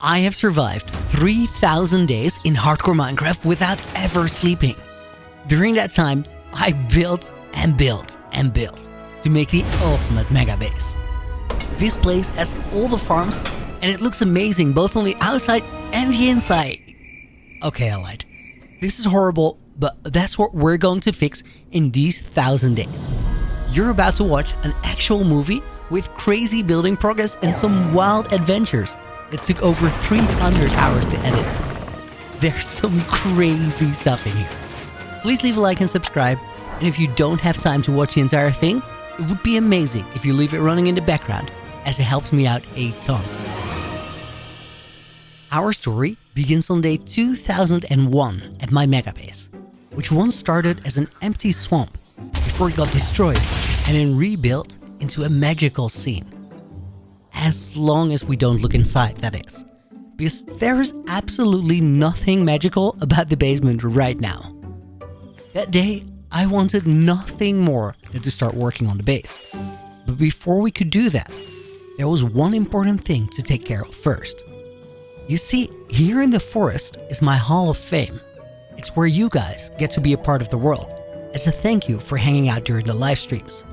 I have survived 3,000 days in hardcore Minecraft without ever sleeping. During that time, I built and built and built to make the ultimate mega base. This place has all the farms and it looks amazing both on the outside and the inside. Okay, I lied. This is horrible, but that's what we're going to fix in these 1,000 days. You're about to watch an actual movie with crazy building progress and some wild adventures. It took over 300 hours to edit. There's some crazy stuff in here. Please leave a like and subscribe. And if you don't have time to watch the entire thing, it would be amazing if you leave it running in the background, as it helps me out a ton. Our story begins on day 2001 at my mega base, which once started as an empty swamp before it got destroyed and then rebuilt into a magical scene. As long as we don't look inside, that is. Because there is absolutely nothing magical about the basement right now. That day, I wanted nothing more than to start working on the base. But before we could do that, there was one important thing to take care of first. You see, here in the forest is my Hall of Fame. It's where you guys get to be a part of the world, as a thank you for hanging out during the live streams.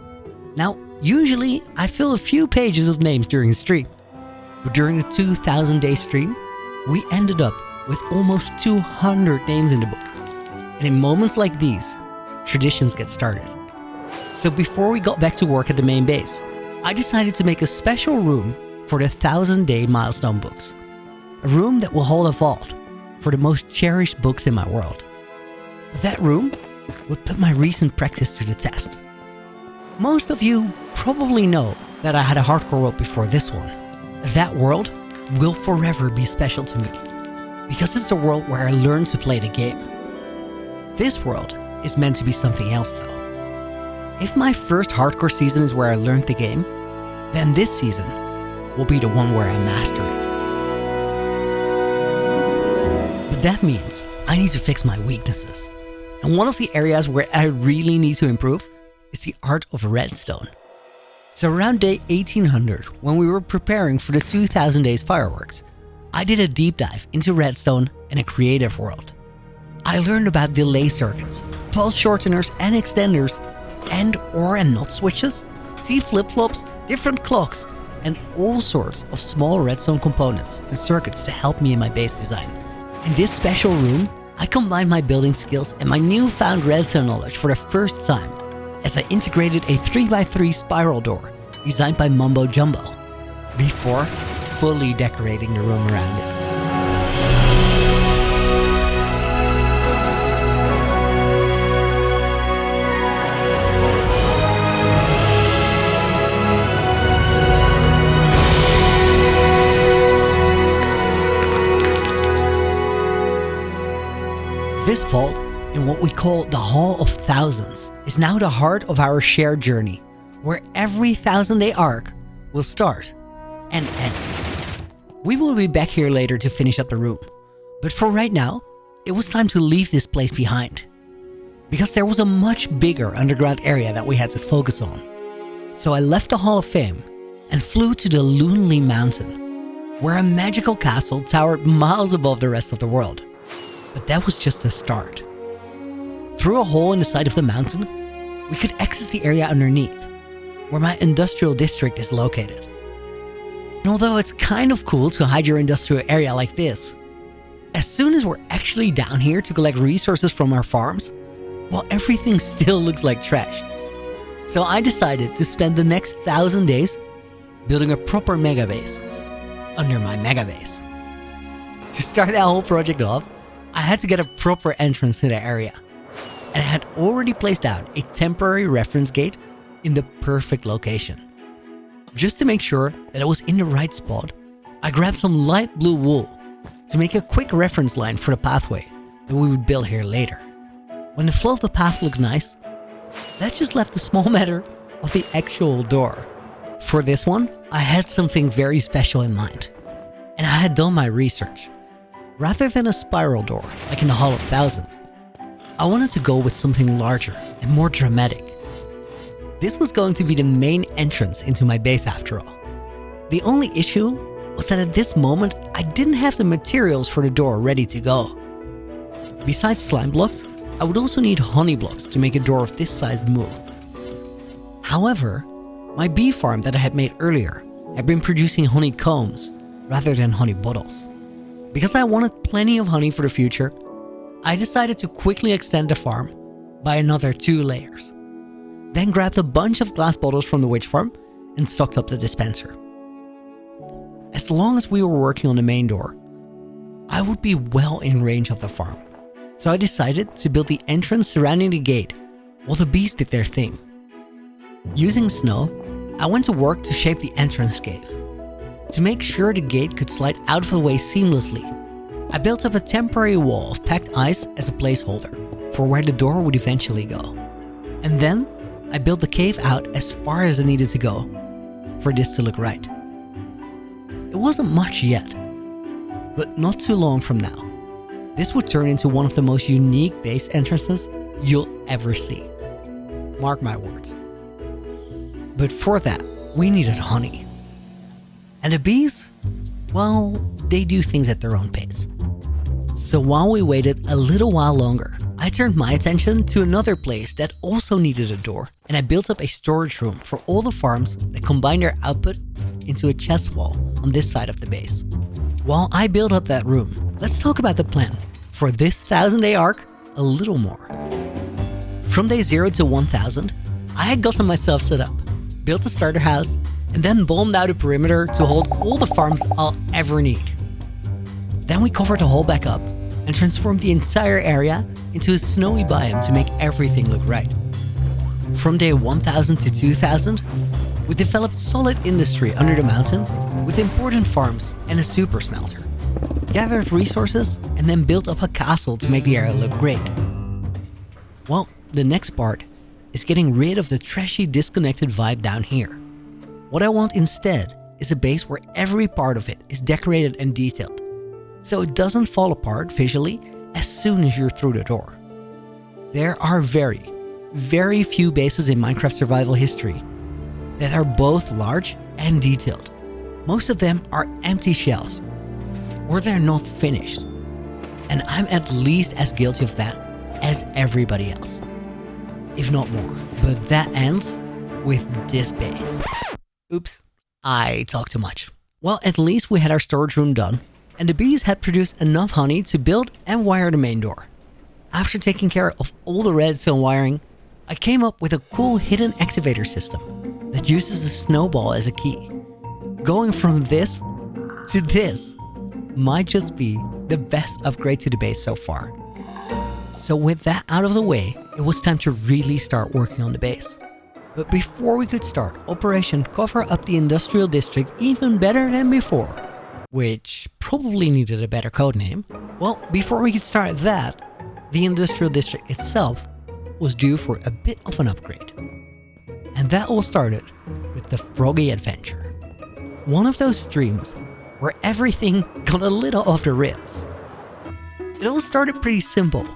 Now, usually, I fill a few pages of names during the stream, but during the 2,000 day stream, we ended up with almost 200 names in the book. And in moments like these, traditions get started. So before we got back to work at the main base, I decided to make a special room for the 1,000 day milestone books. A room that will hold a vault for the most cherished books in my world. That room would put my recent practice to the test. Most of you probably know that I had a hardcore world before this one. That world will forever be special to me, because it's a world where I learned to play the game. This world is meant to be something else though. If my first hardcore season is where I learned the game, then this season will be the one where I master it. But that means I need to fix my weaknesses. And one of the areas where I really need to improve is the art of redstone. So around day 1800, when we were preparing for the 2000 days fireworks, I did a deep dive into redstone and a creative world. I learned about delay circuits, pulse shorteners and extenders, and or and not switches, T flip-flops, different clocks, and all sorts of small redstone components and circuits to help me in my base design. In this special room, I combined my building skills and my newfound redstone knowledge for the first time, as I integrated a 3x3 spiral door designed by Mumbo Jumbo, before fully decorating the room around it. This vault, in what we call the Hall of Thousands, is now the heart of our shared journey, where every 1,000 day arc will start and end. We will be back here later to finish up the room, but for right now, it was time to leave this place behind, because there was a much bigger underground area that we had to focus on. So I left the Hall of Fame and flew to the Lonely Mountain, where a magical castle towered miles above the rest of the world. But that was just a start. Through a hole in the side of the mountain, we could access the area underneath, where my industrial district is located. And although it's kind of cool to hide your industrial area like this, as soon as we're actually down here to collect resources from our farms, well, everything still looks like trash. So I decided to spend the next 1,000 days building a proper mega base under my mega base. To start that whole project off, I had to get a proper entrance to the area, and I had already placed down a temporary reference gate in the perfect location. Just to make sure that it was in the right spot, I grabbed some light blue wool to make a quick reference line for the pathway that we would build here later. When the flow of the path looked nice, that just left the small matter of the actual door. For this one, I had something very special in mind, and I had done my research. Rather than a spiral door, like in the Hall of Thousands, I wanted to go with something larger and more dramatic. This was going to be the main entrance into my base after all. The only issue was that at this moment, I didn't have the materials for the door ready to go. Besides slime blocks, I would also need honey blocks to make a door of this size move. However, my bee farm that I had made earlier had been producing honeycombs rather than honey bottles. Because I wanted plenty of honey for the future, I decided to quickly extend the farm by another 2 layers. Then grabbed a bunch of glass bottles from the witch farm and stocked up the dispenser. As long as we were working on the main door, I would be well in range of the farm. So I decided to build the entrance surrounding the gate while the bees did their thing. Using snow, I went to work to shape the entrance cave. To make sure the gate could slide out of the way seamlessly, I built up a temporary wall of packed ice as a placeholder for where the door would eventually go. And then I built the cave out as far as it needed to go for this to look right. It wasn't much yet, but not too long from now, this would turn into one of the most unique base entrances you'll ever see. Mark my words. But for that, we needed honey. And the bees, well, they do things at their own pace. So while we waited a little while longer, I turned my attention to another place that also needed a door, and I built up a storage room for all the farms that combine their output into a chest wall on this side of the base. While I build up that room, let's talk about the plan for this 1000-day arc a little more. From day 0 to 1000, I had gotten myself set up, built a starter house, and then bombed out a perimeter to hold all the farms I'll ever need. Then we covered the whole back up and transformed the entire area into a snowy biome to make everything look right. From day 1000 to 2000, we developed solid industry under the mountain with important farms and a super smelter, gathered resources, and then built up a castle to make the area look great. Well, the next part is getting rid of the trashy, disconnected vibe down here. What I want instead is a base where every part of it is decorated and detailed, so it doesn't fall apart visually as soon as you're through the door. There are very, very few bases in Minecraft survival history that are both large and detailed. Most of them are empty shells, or they're not finished. And I'm at least as guilty of that as everybody else, if not more. But that ends with this base. Oops, I talked too much. Well, at least we had our storage room done, and the bees had produced enough honey to build and wire the main door. After taking care of all the redstone wiring, I came up with a cool hidden activator system that uses a snowball as a key. Going from this to this might just be the best upgrade to the base so far. So with that out of the way, it was time to really start working on the base. But before we could start Operation Cover Up the Industrial District even better than before, which probably needed a better code name, well, before we could start that, the Industrial District itself was due for a bit of an upgrade. And that all started with the Froggy Adventure. One of those streams where everything got a little off the rails. It all started pretty simple.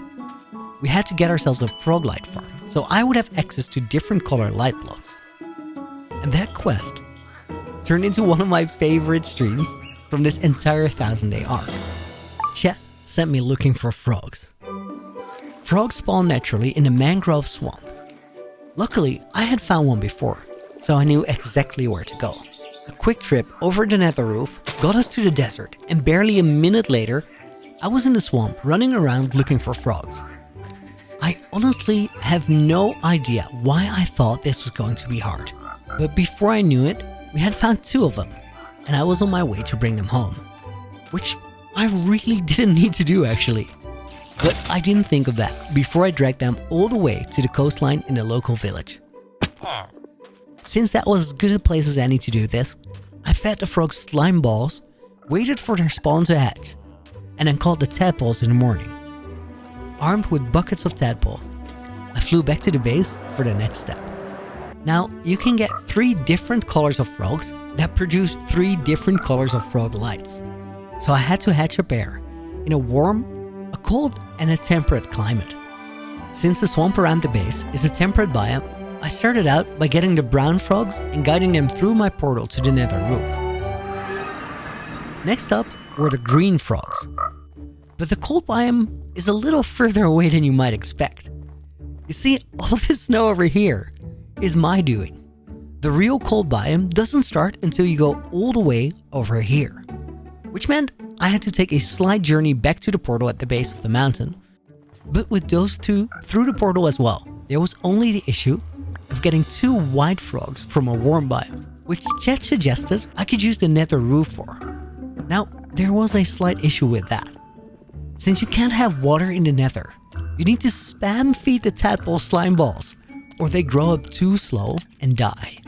We had to get ourselves a frog light farm, so I would have access to different color light blocks. And that quest turned into one of my favorite streams from this entire 1000-day arc. Chat sent me looking for frogs. Frogs spawn naturally in the mangrove swamp. Luckily, I had found one before, so I knew exactly where to go. A quick trip over the nether roof got us to the desert, and barely a minute later, I was in the swamp running around looking for frogs. I honestly have no idea why I thought this was going to be hard, but before I knew it, we had found 2 of them, and I was on my way to bring them home. Which I really didn't need to do actually. But I didn't think of that before I dragged them all the way to the coastline in the local village. Since that was as good a place as any to do this, I fed the frogs slime balls, waited for their spawn to hatch, and then caught the tadpoles in the morning. Armed with buckets of tadpole, I flew back to the base for the next step. Now, you can get 3 different colors of frogs that produce 3 different colors of frog lights. So I had to hatch a pair in a warm, a cold, and a temperate climate. Since the swamp around the base is a temperate biome, I started out by getting the brown frogs and guiding them through my portal to the nether roof. Next up were the green frogs. But the cold biome is a little further away than you might expect. You see, all of this snow over here is my doing. The real cold biome doesn't start until you go all the way over here, which meant I had to take a slight journey back to the portal at the base of the mountain. But with those two through the portal as well, there was only the issue of getting 2 white frogs from a warm biome, which Chet suggested I could use the nether roof for. Now, there was a slight issue with that. Since you can't have water in the nether, you need to spam feed the tadpole slime balls, or they grow up too slow and die.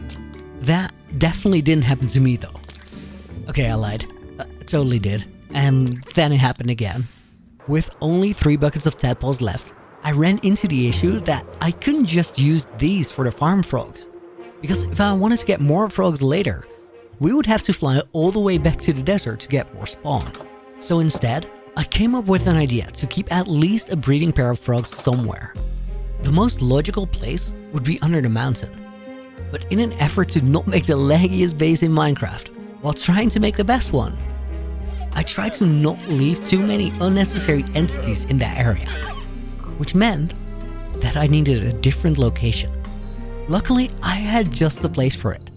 That definitely didn't happen to me though. Okay, I lied. It totally did. And then it happened again. With only 3 buckets of tadpoles left, I ran into the issue that I couldn't just use these for the farm frogs. Because if I wanted to get more frogs later, we would have to fly all the way back to the desert to get more spawn. So instead, I came up with an idea to keep at least a breeding pair of frogs somewhere. The most logical place would be under the mountain. But in an effort to not make the laggiest base in Minecraft, while trying to make the best one, I tried to not leave too many unnecessary entities in that area, which meant that I needed a different location. Luckily, I had just the place for it.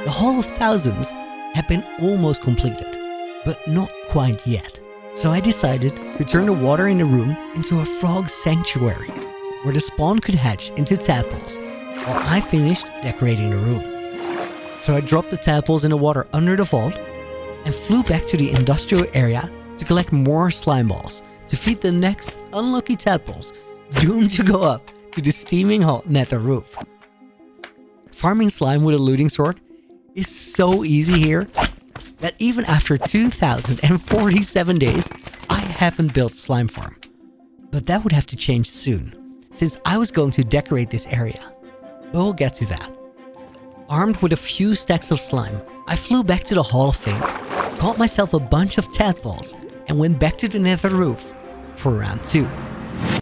The Hall of Thousands had been almost completed, but not quite yet. So I decided to turn the water in the room into a frog sanctuary, where the spawn could hatch into tadpoles, while I finished decorating the room. So I dropped the tadpoles in the water under the vault, and flew back to the industrial area to collect more slime balls to feed the next unlucky tadpoles doomed to go up to the steaming hot nether roof. Farming slime with a looting sword is so easy here that even after 2047 days, I haven't built a slime farm. But that would have to change soon, since I was going to decorate this area. But we'll get to that. Armed with a few stacks of slime, I flew back to the Hall of Fame, caught myself a bunch of tadpoles, and went back to the nether roof for round 2.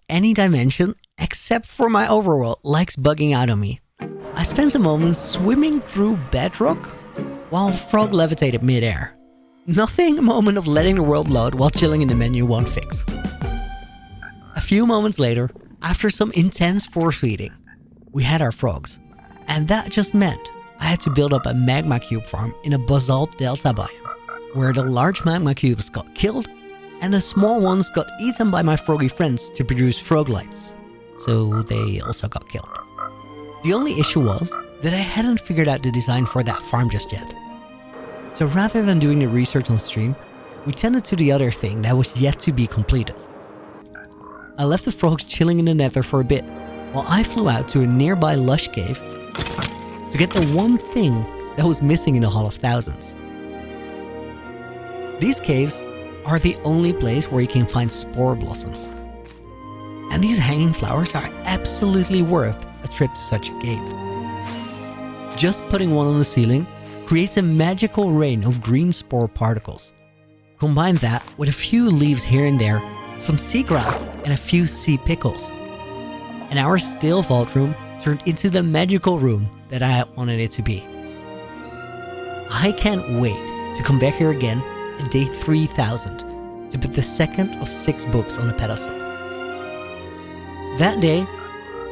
Any dimension, except for my overworld, likes bugging out on me. I spent a moment swimming through bedrock while frog levitated midair. Nothing a moment of letting the world load while chilling in the menu won't fix. A few moments later, after some intense force feeding, we had our frogs. And that just meant I had to build up a magma cube farm in a basalt delta biome, where the large magma cubes got killed and the small ones got eaten by my froggy friends to produce frog lights, so they also got killed. The only issue was that I hadn't figured out the design for that farm just yet. So rather than doing the research on stream, we tended to the other thing that was yet to be completed. I left the frogs chilling in the nether for a bit, while I flew out to a nearby lush cave to get the one thing that was missing in the Hall of Thousands. These caves are the only place where you can find spore blossoms. And these hanging flowers are absolutely worth a trip to such a cave. Just putting one on the ceiling creates a magical rain of green spore particles. Combine that with a few leaves here and there, some seagrass, and a few sea pickles, and our still vault room turned into the magical room that I wanted it to be. I can't wait to come back here again at day 3000 to put the second of 6 books on a pedestal. That day,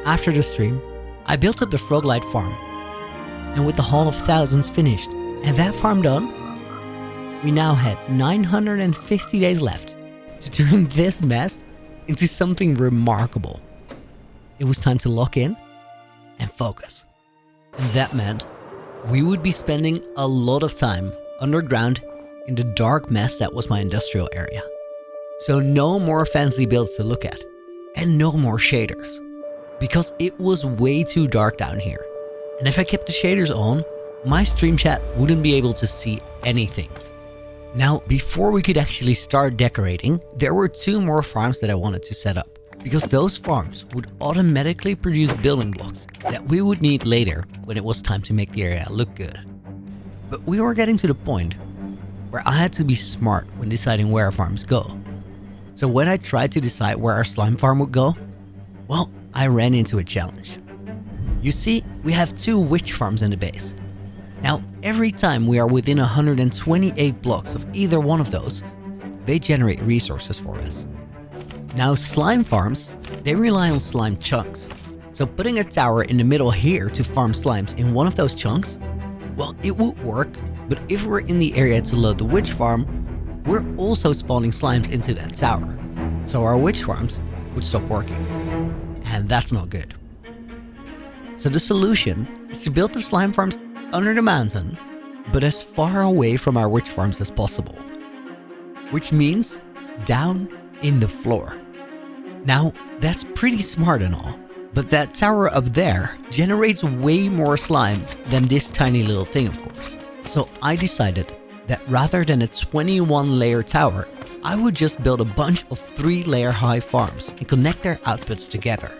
after the stream, I built up the Froglight farm, and with the Hall of Thousands finished and that farm done, we now had 950 days left to turn this mess into something remarkable. It was time to lock in and focus. And that meant we would be spending a lot of time underground in the dark mess that was my industrial area. So no more fancy builds to look at, and no more shaders, because it was way too dark down here. And if I kept the shaders on, my stream chat wouldn't be able to see anything. Now, before we could actually start decorating, there were 2 more farms that I wanted to set up, because those farms would automatically produce building blocks that we would need later when it was time to make the area look good. But we were getting to the point where I had to be smart when deciding where our farms go. So when I tried to decide where our slime farm would go, well, I ran into a challenge. You see, we have 2 witch farms in the base. Now, every time we are within 128 blocks of either one of those, they generate resources for us. Now, slime farms, they rely on slime chunks. So putting a tower in the middle here to farm slimes in one of those chunks, well, it would work, but if we're in the area to load the witch farm, we're also spawning slimes into that tower. So our witch farms would stop working. And that's not good. So the solution is to build the slime farms under the mountain, but as far away from our witch farms as possible. Which means down in the floor. Now, that's pretty smart and all, but that tower up there generates way more slime than this tiny little thing, of course. So I decided that rather than a 21-layer tower, I would just build a bunch of 3-layer high farms and connect their outputs together.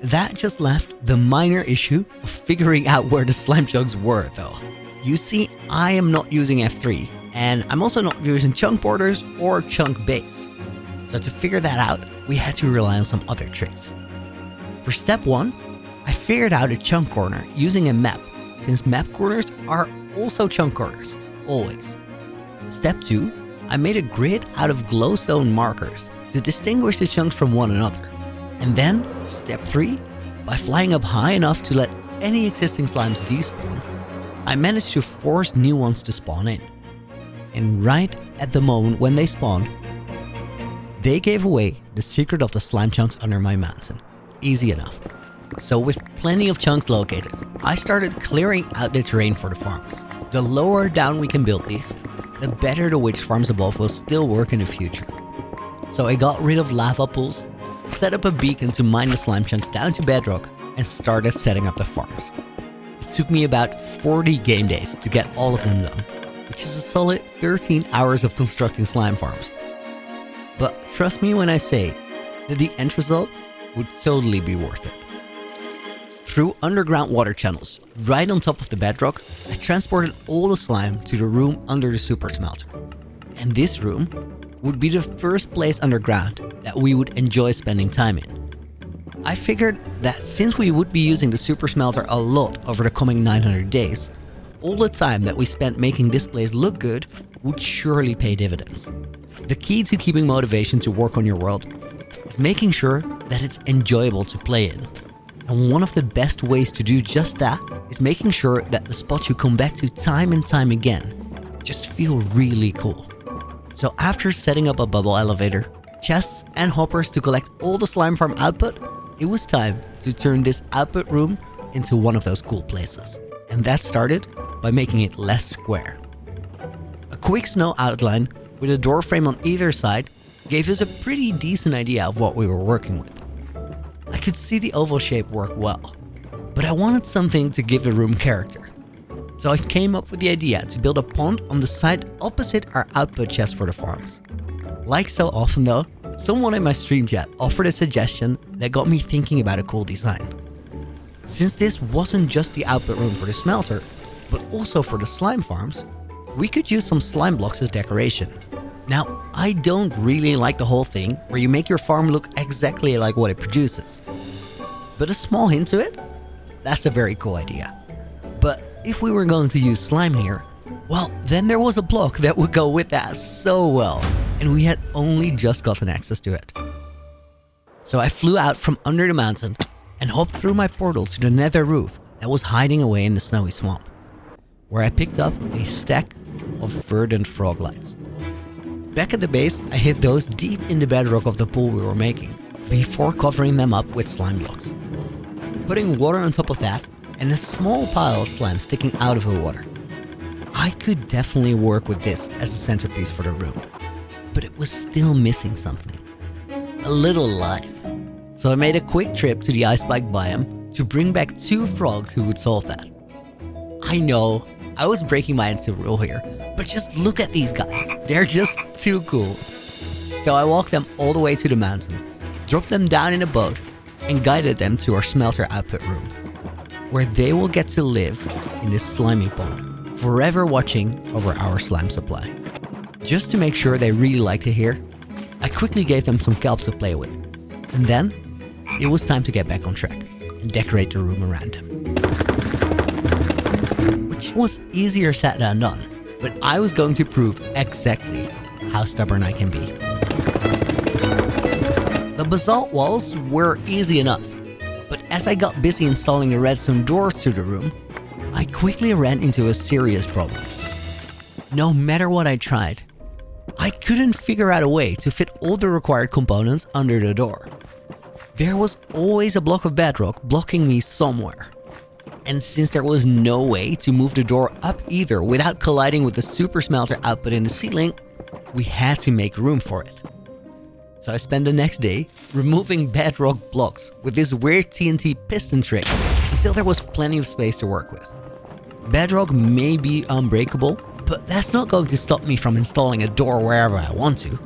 That just left the minor issue of figuring out where the slime chunks were though. You see, I am not using F3, and I'm also not using chunk borders or chunk base. So to figure that out, we had to rely on some other tricks. For step 1, I figured out a chunk corner using a map, since map corners are also chunk corners, always. Step 2, I made a grid out of glowstone markers to distinguish the chunks from one another. And then, step 3, by flying up high enough to let any existing slimes despawn, I managed to force new ones to spawn in. And right at the moment when they spawned, they gave away the secret of the slime chunks under my mountain. Easy enough. So with plenty of chunks located, I started clearing out the terrain for the farms. The lower down we can build these, the better the witch farms above will still work in the future. So I got rid of lava pools, set up a beacon to mine the slime chunks down to bedrock, and started setting up the farms. It took me about 40 game days to get all of them done, which is a solid 13 hours of constructing slime farms. But trust me when I say that the end result would totally be worth it. Through underground water channels, right on top of the bedrock, I transported all the slime to the room under the super smelter. And this room would be the first place underground that we would enjoy spending time in. I figured that since we would be using the super smelter a lot over the coming 900 days, all the time that we spent making this place look good would surely pay dividends. The key to keeping motivation to work on your world is making sure that it's enjoyable to play in. And one of the best ways to do just that is making sure that the spots you come back to time and time again just feel really cool. So after setting up a bubble elevator, chests and hoppers to collect all the slime farm output, it was time to turn this output room into one of those cool places. And that started by making it less square. A quick snow outline with a door frame on either side gave us a pretty decent idea of what we were working with. I could see the oval shape work well, but I wanted something to give the room character. So I came up with the idea to build a pond on the side opposite our output chest for the farms. Like so often though, someone in my stream chat offered a suggestion that got me thinking about a cool design. Since this wasn't just the output room for the smelter, but also for the slime farms, we could use some slime blocks as decoration. Now, I don't really like the whole thing where you make your farm look exactly like what it produces. But a small hint to it? That's a very cool idea. But if we were going to use slime here, well, then there was a block that would go with that so well, and we had only just gotten access to it. So I flew out from under the mountain and hopped through my portal to the nether roof that was hiding away in the snowy swamp, where I picked up a stack of verdant frog lights. Back at the base, I hid those deep in the bedrock of the pool we were making, before covering them up with slime blocks. Putting water on top of that, and a small pile of slime sticking out of the water. I could definitely work with this as a centerpiece for the room, but it was still missing something. A little life. So I made a quick trip to the ice spike biome to bring back 2 frogs who would solve that. I know, I was breaking my instant rule here, but just look at these guys. They're just too cool. So I walked them all the way to the mountain, dropped them down in a boat, and guided them to our smelter output room, where they will get to live in this slimy pond, forever watching over our slime supply. Just to make sure they really liked it here, I quickly gave them some kelp to play with, and then it was time to get back on track and decorate the room around them. which was easier said than done, but I was going to prove exactly how stubborn I can be. The basalt walls were easy enough, but as I got busy installing the redstone doors to the room, I quickly ran into a serious problem. No matter what I tried, I couldn't figure out a way to fit all the required components under the door. There was always a block of bedrock blocking me somewhere. And since there was no way to move the door up either without colliding with the super smelter output in the ceiling, we had to make room for it. So I spent the next day removing bedrock blocks with this weird TNT piston trick until there was plenty of space to work with. Bedrock may be unbreakable, but that's not going to stop me from installing a door wherever I want to.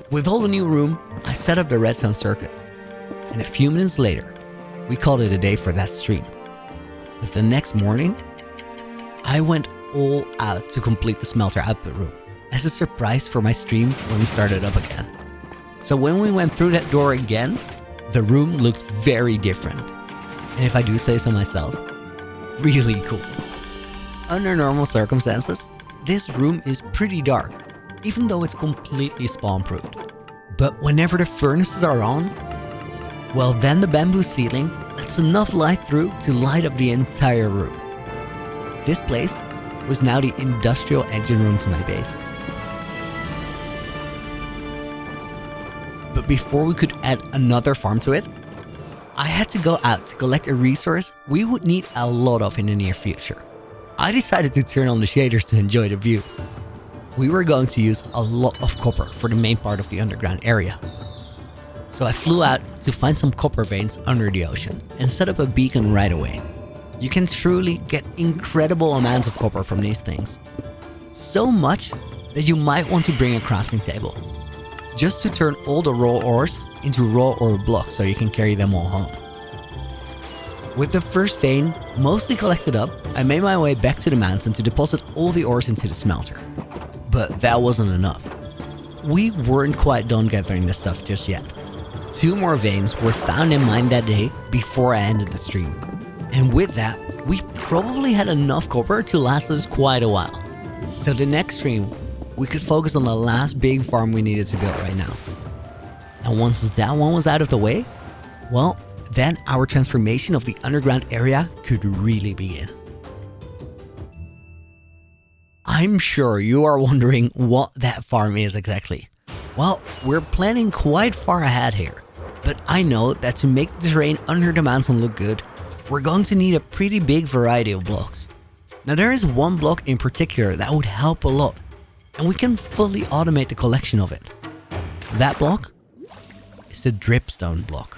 With all the new room, I set up the redstone circuit, and a few minutes later, we called it a day for that stream. But the next morning, I went all out to complete the smelter output room as a surprise for my stream when we started up again. So when we went through that door again, the room looked very different. And if I do say so myself, really cool. Under normal circumstances, this room is pretty dark, even though it's completely spawn-proofed. But whenever the furnaces are on, well, then the bamboo ceiling lets enough light through to light up the entire room. This place was now the industrial engine room to my base. But before we could add another farm to it, I had to go out to collect a resource we would need a lot of in the near future. I decided to turn on the shaders to enjoy the view. We were going to use a lot of copper for the main part of the underground area. So I flew out to find some copper veins under the ocean and set up a beacon right away. You can truly get incredible amounts of copper from these things. So much that you might want to bring a crafting table, just to turn all the raw ores into raw ore blocks so you can carry them all home. With the first vein mostly collected up, I made my way back to the mountain to deposit all the ores into the smelter. But that wasn't enough. We weren't quite done gathering the stuff just yet. 2 more veins were found in mine that day before I ended the stream. And with that, we probably had enough copper to last us quite a while. So the next stream, we could focus on the last big farm we needed to build right now. And once that one was out of the way, well, then our transformation of the underground area could really begin. I'm sure you are wondering what that farm is exactly. Well, we're planning quite far ahead here, but I know that to make the terrain under the mountain look good, we're going to need a pretty big variety of blocks. Now there is one block in particular that would help a lot, and we can fully automate the collection of it. That block is the dripstone block.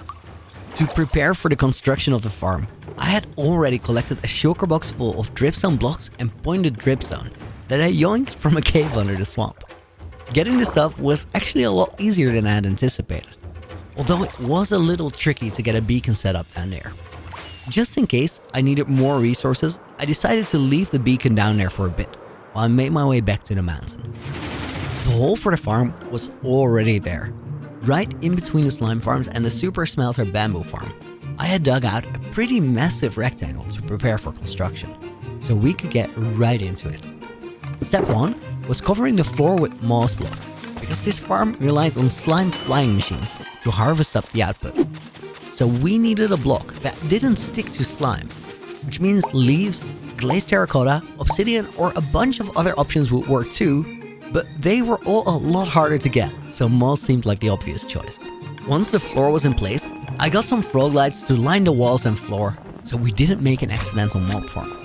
To prepare for the construction of the farm, I had already collected a shulker box full of dripstone blocks and pointed dripstone that I yoinked from a cave under the swamp. Getting the stuff was actually a lot easier than I had anticipated, although it was a little tricky to get a beacon set up down there. Just in case I needed more resources, I decided to leave the beacon down there for a bit while I made my way back to the mountain. The hole for the farm was already there, right in between the slime farms and the super smelter bamboo farm. I had dug out a pretty massive rectangle to prepare for construction, so we could get right into it. Step 1 was covering the floor with moss blocks, because this farm relies on slime flying machines to harvest up the output. So we needed a block that didn't stick to slime, which means leaves, glazed terracotta, obsidian, or a bunch of other options would work too, but they were all a lot harder to get, so moss seemed like the obvious choice. Once the floor was in place, I got some frog lights to line the walls and floor, so we didn't make an accidental mob farm.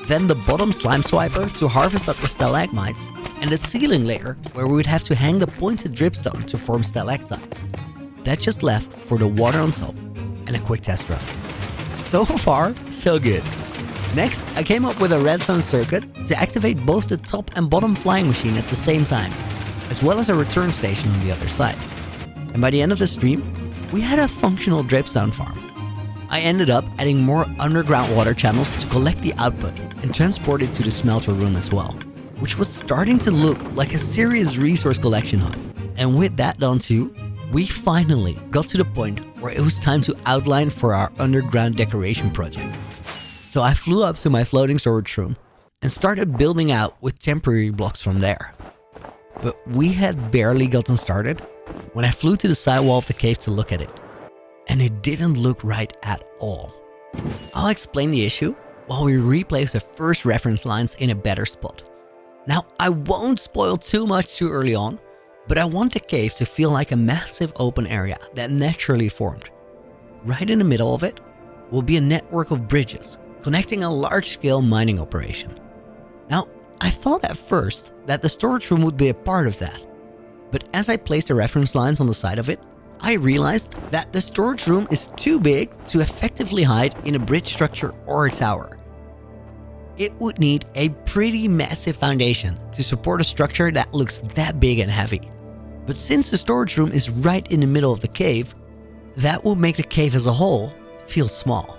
Then the bottom slime swiper to harvest up the stalagmites, and the ceiling layer where we would have to hang the pointed dripstone to form stalactites. That just left for the water on top and a quick test run. So far, so good. Next, I came up with a redstone circuit to activate both the top and bottom flying machine at the same time, as well as a return station on the other side. And by the end of the stream, we had a functional dripstone farm. I ended up adding more underground water channels to collect the output and transport it to the smelter room as well, which was starting to look like a serious resource collection hub. And with that done too, we finally got to the point where it was time to outline for our underground decoration project. So I flew up to my floating storage room and started building out with temporary blocks from there. But we had barely gotten started when I flew to the sidewall of the cave to look at it, and it didn't look right at all. I'll explain the issue while we replace the first reference lines in a better spot. Now, I won't spoil too much too early on, but I want the cave to feel like a massive open area that naturally formed. Right in the middle of it will be a network of bridges connecting a large-scale mining operation. Now, I thought at first that the storage room would be a part of that, but as I placed the reference lines on the side of it, I realized that the storage room is too big to effectively hide in a bridge structure or a tower. It would need a pretty massive foundation to support a structure that looks that big and heavy. But since the storage room is right in the middle of the cave, that would make the cave as a whole feel small.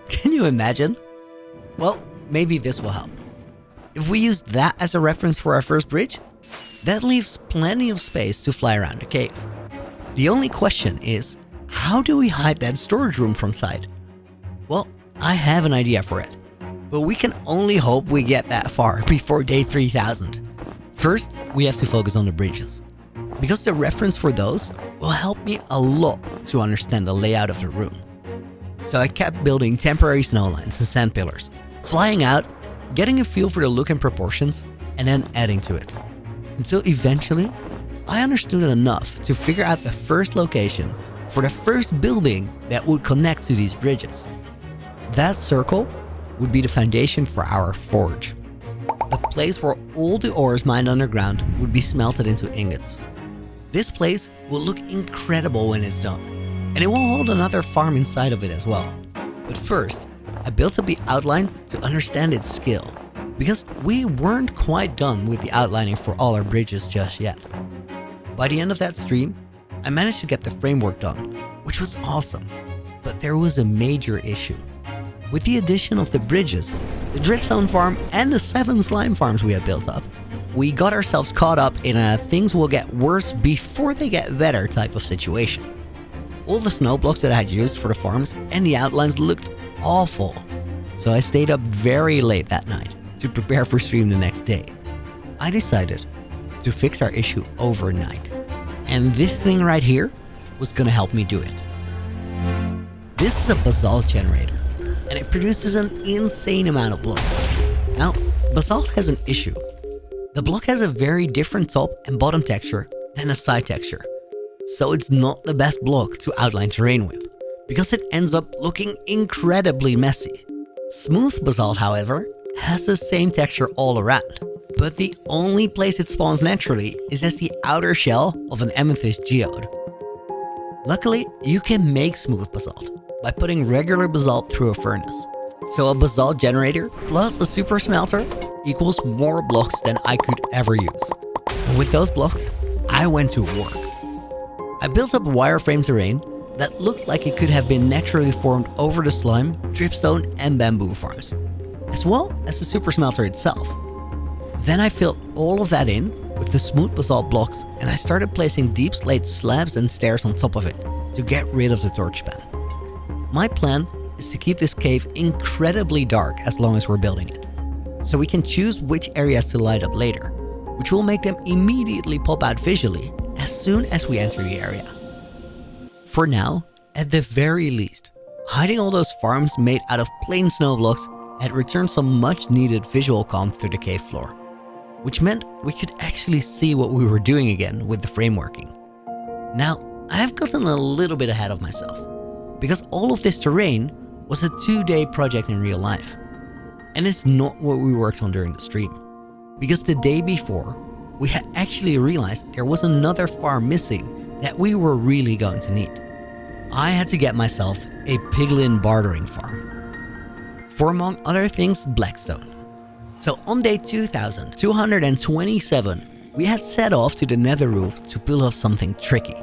Can you imagine? Well, maybe this will help. If we use that as a reference for our first bridge, that leaves plenty of space to fly around the cave. The only question is, how do we hide that storage room from sight? Well, I have an idea for it, but we can only hope we get that far before day 3000. First, we have to focus on the bridges, because the reference for those will help me a lot to understand the layout of the room. So I kept building temporary snow lines and sand pillars, flying out, getting a feel for the look and proportions, and then adding to it. Until eventually, I understood enough to figure out the first location for the first building that would connect to these bridges. That circle would be the foundation for our forge, a place where all the ores mined underground would be smelted into ingots. This place will look incredible when it's done, and it will hold another farm inside of it as well. But first, I built up the outline to understand its skill, because we weren't quite done with the outlining for all our bridges just yet. By the end of that stream, I managed to get the framework done, which was awesome. But there was a major issue. With the addition of the bridges, the dripstone farm, and the 7 slime farms we had built up, we got ourselves caught up in a things will get worse before they get better type of situation. All the snow blocks that I had used for the farms and the outlines looked awful. So I stayed up very late that night to prepare for stream the next day. I decided to fix our issue overnight. And this thing right here was gonna help me do it. This is a basalt generator, and it produces an insane amount of blocks. Now, basalt has an issue. The block has a very different top and bottom texture than a side texture. So it's not the best block to outline terrain with, because it ends up looking incredibly messy. Smooth basalt, however, has the same texture all around, but the only place it spawns naturally is as the outer shell of an amethyst geode. Luckily, you can make smooth basalt by putting regular basalt through a furnace. So a basalt generator plus a super smelter equals more blocks than I could ever use. And with those blocks, I went to work. I built up wireframe terrain that looked like it could have been naturally formed over the slime, dripstone, and bamboo farms, as well as the super smelter itself. Then I filled all of that in with the smooth basalt blocks, and I started placing deep slate slabs and stairs on top of it to get rid of the torch span. My plan is to keep this cave incredibly dark as long as we're building it, so we can choose which areas to light up later, which will make them immediately pop out visually as soon as we enter the area. For now, at the very least, hiding all those farms made out of plain snow blocks had returned some much needed visual calm through the cave floor, which meant we could actually see what we were doing again with the frameworking. Now, I have gotten a little bit ahead of myself, because all of this terrain was a 2-day project in real life. And it's not what we worked on during the stream, because the day before, we had actually realized there was another farm missing that we were really going to need. I had to get myself a piglin bartering farm, for among other things, Blackstone. So on day 2227, we had set off to the nether roof to pull off something tricky.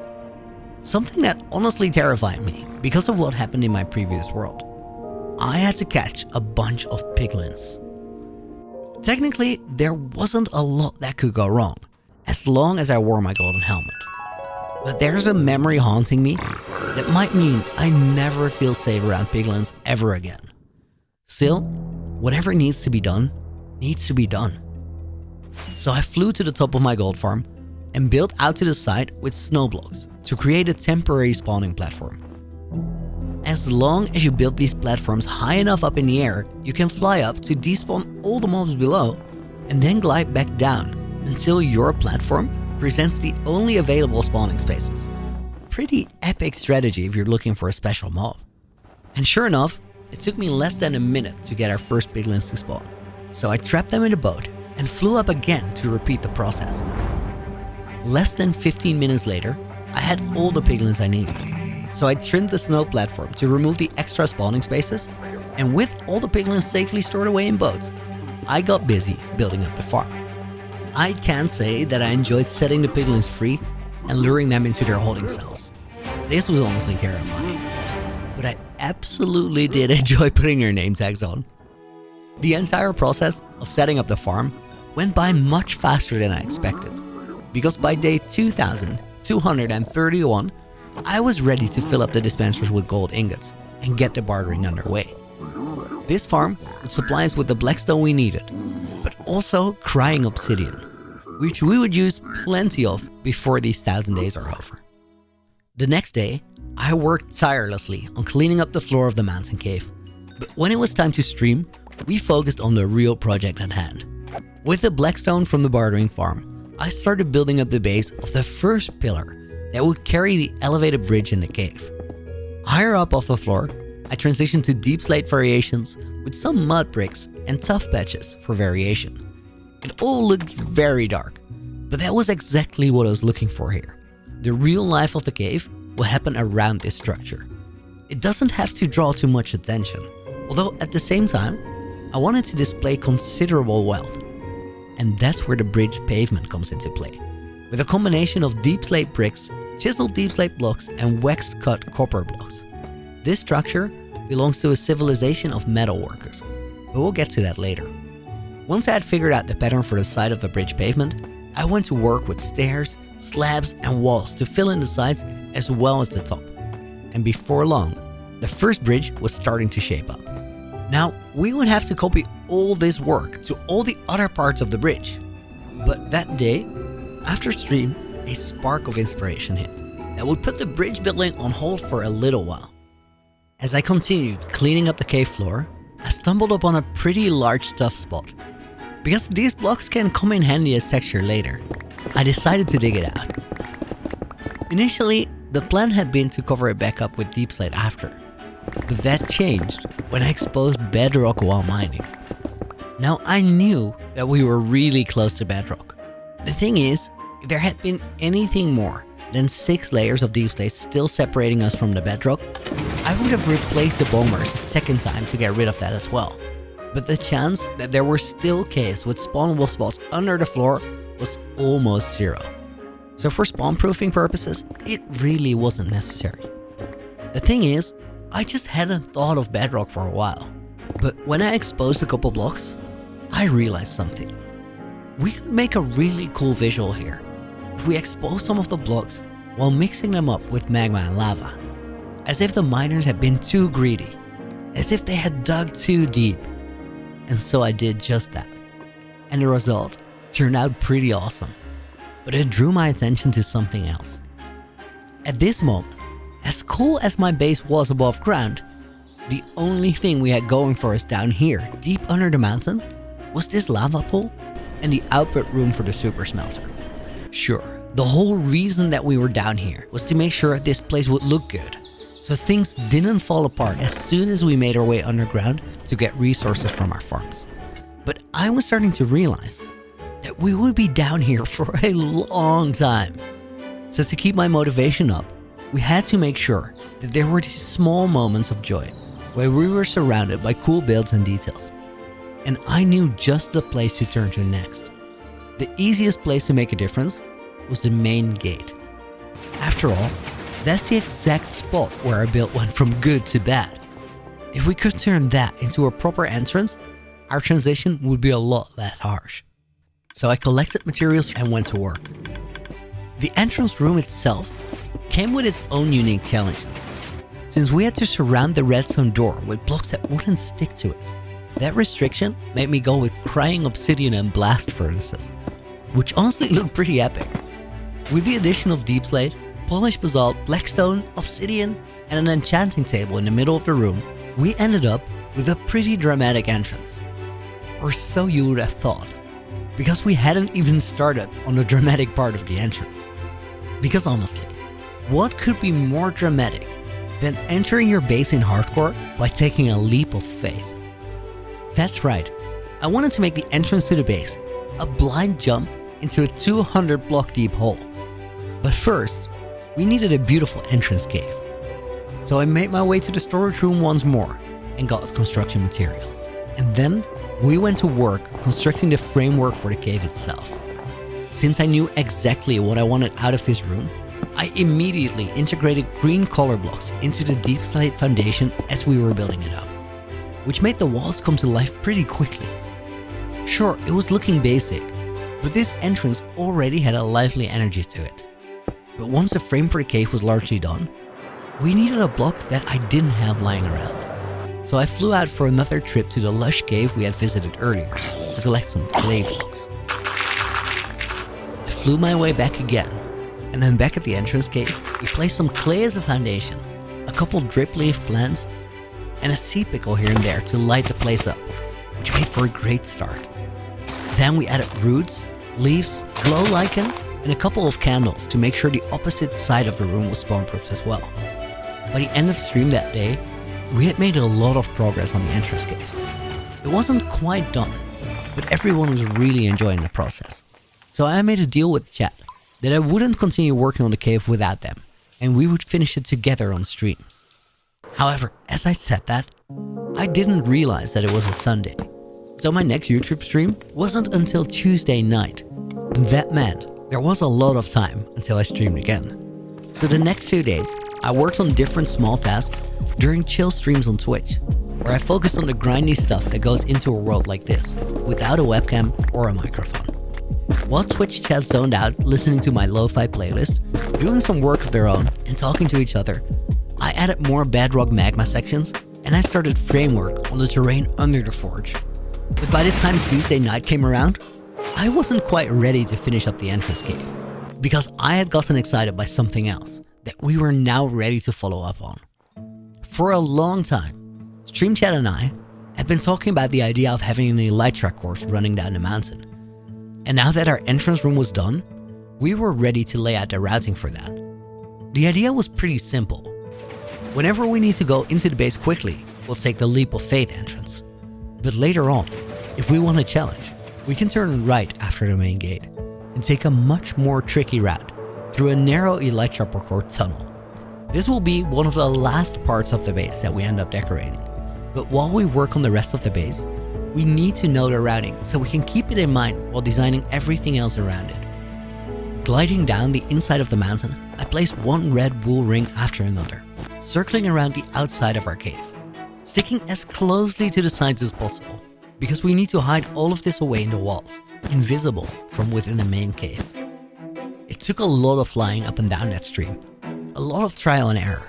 Something that honestly terrified me because of what happened in my previous world. I had to catch a bunch of piglins. Technically, there wasn't a lot that could go wrong, as long as I wore my golden helmet. But there's a memory haunting me that might mean I never feel safe around piglins ever again. Still, whatever needs to be done, needs to be done. So I flew to the top of my gold farm and built out to the side with snow blocks to create a temporary spawning platform. As long as you build these platforms high enough up in the air, you can fly up to despawn all the mobs below and then glide back down until your platform presents the only available spawning spaces. Pretty epic strategy if you're looking for a special mob. And sure enough, it took me less than a minute to get our first piglins to spawn. So I trapped them in a boat and flew up again to repeat the process. Less than 15 minutes later, I had all the piglins I needed. So I trimmed the snow platform to remove the extra spawning spaces, and with all the piglins safely stored away in boats, I got busy building up the farm. I can say that I enjoyed setting the piglins free and luring them into their holding cells. This was honestly terrifying, but I absolutely did enjoy putting their name tags on. The entire process of setting up the farm went by much faster than I expected, because by day 2231, I was ready to fill up the dispensers with gold ingots and get the bartering underway. This farm would supply us with the blackstone we needed, but also crying obsidian, which we would use plenty of before these 1,000 days are over. The next day, I worked tirelessly on cleaning up the floor of the mountain cave, but when it was time to stream, we focused on the real project at hand. With the blackstone from the bartering farm, I started building up the base of the first pillar that would carry the elevated bridge in the cave. Higher up off the floor, I transitioned to deep slate variations with some mud bricks and tough patches for variation. It all looked very dark, but that was exactly what I was looking for here. The real life of the cave will happen around this structure. It doesn't have to draw too much attention, although at the same time, I wanted to display considerable wealth. And that's where the bridge pavement comes into play. With a combination of deep slate bricks, chiseled deep slate blocks, and waxed cut copper blocks. This structure belongs to a civilization of metal workers, but we'll get to that later. Once I had figured out the pattern for the side of the bridge pavement, I went to work with stairs, slabs, and walls to fill in the sides as well as the top. And before long, the first bridge was starting to shape up. Now, we would have to copy all this work to all the other parts of the bridge. But that day, after stream, a spark of inspiration hit that would put the bridge building on hold for a little while. As I continued cleaning up the cave floor, I stumbled upon a pretty large stuff spot. Because these blocks can come in handy as texture later, I decided to dig it out. Initially, the plan had been to cover it back up with deep slate after, but that changed when I exposed bedrock while mining. Now I knew that we were really close to bedrock. The thing is, if there had been anything more than 6 layers of deep slate still separating us from the bedrock, I would have replaced the bombers a second time to get rid of that as well. But the chance that there were still caves with spawnable spots under the floor was almost zero. So for spawn-proofing purposes, it really wasn't necessary. The thing is, I just hadn't thought of bedrock for a while. But when I exposed a couple blocks, I realized something. We could make a really cool visual here if we expose some of the blocks while mixing them up with magma and lava. As if the miners had been too greedy, as if they had dug too deep. And so I did just that. And the result turned out pretty awesome. But it drew my attention to something else. At this moment, as cool as my base was above ground, the only thing we had going for us down here, deep under the mountain, was this lava pool and the output room for the super smelter. Sure, the whole reason that we were down here was to make sure this place would look good, so things didn't fall apart as soon as we made our way underground to get resources from our farms. But I was starting to realize that we would be down here for a long time. So to keep my motivation up, we had to make sure that there were these small moments of joy where we were surrounded by cool builds and details. And I knew just the place to turn to next. The easiest place to make a difference was the main gate. After all, that's the exact spot where our build went from good to bad. If we could turn that into a proper entrance, our transition would be a lot less harsh. So I collected materials and went to work. The entrance room itself came with its own unique challenges, since we had to surround the redstone door with blocks that wouldn't stick to it. That restriction made me go with crying obsidian and blast furnaces, which honestly looked pretty epic. With the addition of deep slate, polished basalt, blackstone, obsidian, and an enchanting table in the middle of the room, we ended up with a pretty dramatic entrance. Or so you would have thought, because we hadn't even started on the dramatic part of the entrance. Because honestly, what could be more dramatic than entering your base in hardcore by taking a leap of faith? That's right, I wanted to make the entrance to the base a blind jump into a 200 block deep hole. But first, we needed a beautiful entrance cave. So I made my way to the storage room once more and got construction materials. And then we went to work constructing the framework for the cave itself. Since I knew exactly what I wanted out of this room, I immediately integrated green color blocks into the deep slate foundation as we were building it up, which made the walls come to life pretty quickly. Sure, it was looking basic, but this entrance already had a lively energy to it. But once the frame for the cave was largely done, we needed a block that I didn't have lying around. So I flew out for another trip to the lush cave we had visited earlier to collect some clay blocks. I flew my way back again, and then back at the entrance cave, we placed some clay as a foundation, a couple drip leaf plants, and a sea pickle here and there to light the place up, which made for a great start. Then we added roots, leaves, glow lichen, and a couple of candles to make sure the opposite side of the room was spawn-proofed as well. By the end of stream that day, we had made a lot of progress on the entrance cave. It wasn't quite done, but everyone was really enjoying the process. So I made a deal with chat that I wouldn't continue working on the cave without them, and we would finish it together on stream. However, as I said that, I didn't realize that it was a Sunday. So my next YouTube stream wasn't until Tuesday night. And that meant there was a lot of time until I streamed again. So the next 2 days, I worked on different small tasks during chill streams on Twitch, where I focused on the grindy stuff that goes into a world like this, without a webcam or a microphone. While Twitch chat zoned out listening to my lo-fi playlist, doing some work of their own and talking to each other, I added more bedrock magma sections and I started framework on the terrain under the forge. But by the time Tuesday night came around, I wasn't quite ready to finish up the entrance cave, because I had gotten excited by something else that we were now ready to follow up on. For a long time, Stream Chat and I had been talking about the idea of having an elytra course running down the mountain. And now that our entrance room was done, we were ready to lay out the routing for that. The idea was pretty simple. Whenever we need to go into the base quickly, we'll take the leap of faith entrance. But later on, if we want a challenge, we can turn right after the main gate and take a much more tricky route through a narrow elytra parkour tunnel. This will be one of the last parts of the base that we end up decorating. But while we work on the rest of the base, we need to know the routing so we can keep it in mind while designing everything else around it. Gliding down the inside of the mountain, I placed one red wool ring after another, circling around the outside of our cave, sticking as closely to the sides as possible, because we need to hide all of this away in the walls, invisible from within the main cave. It took a lot of flying up and down that stream, a lot of trial and error,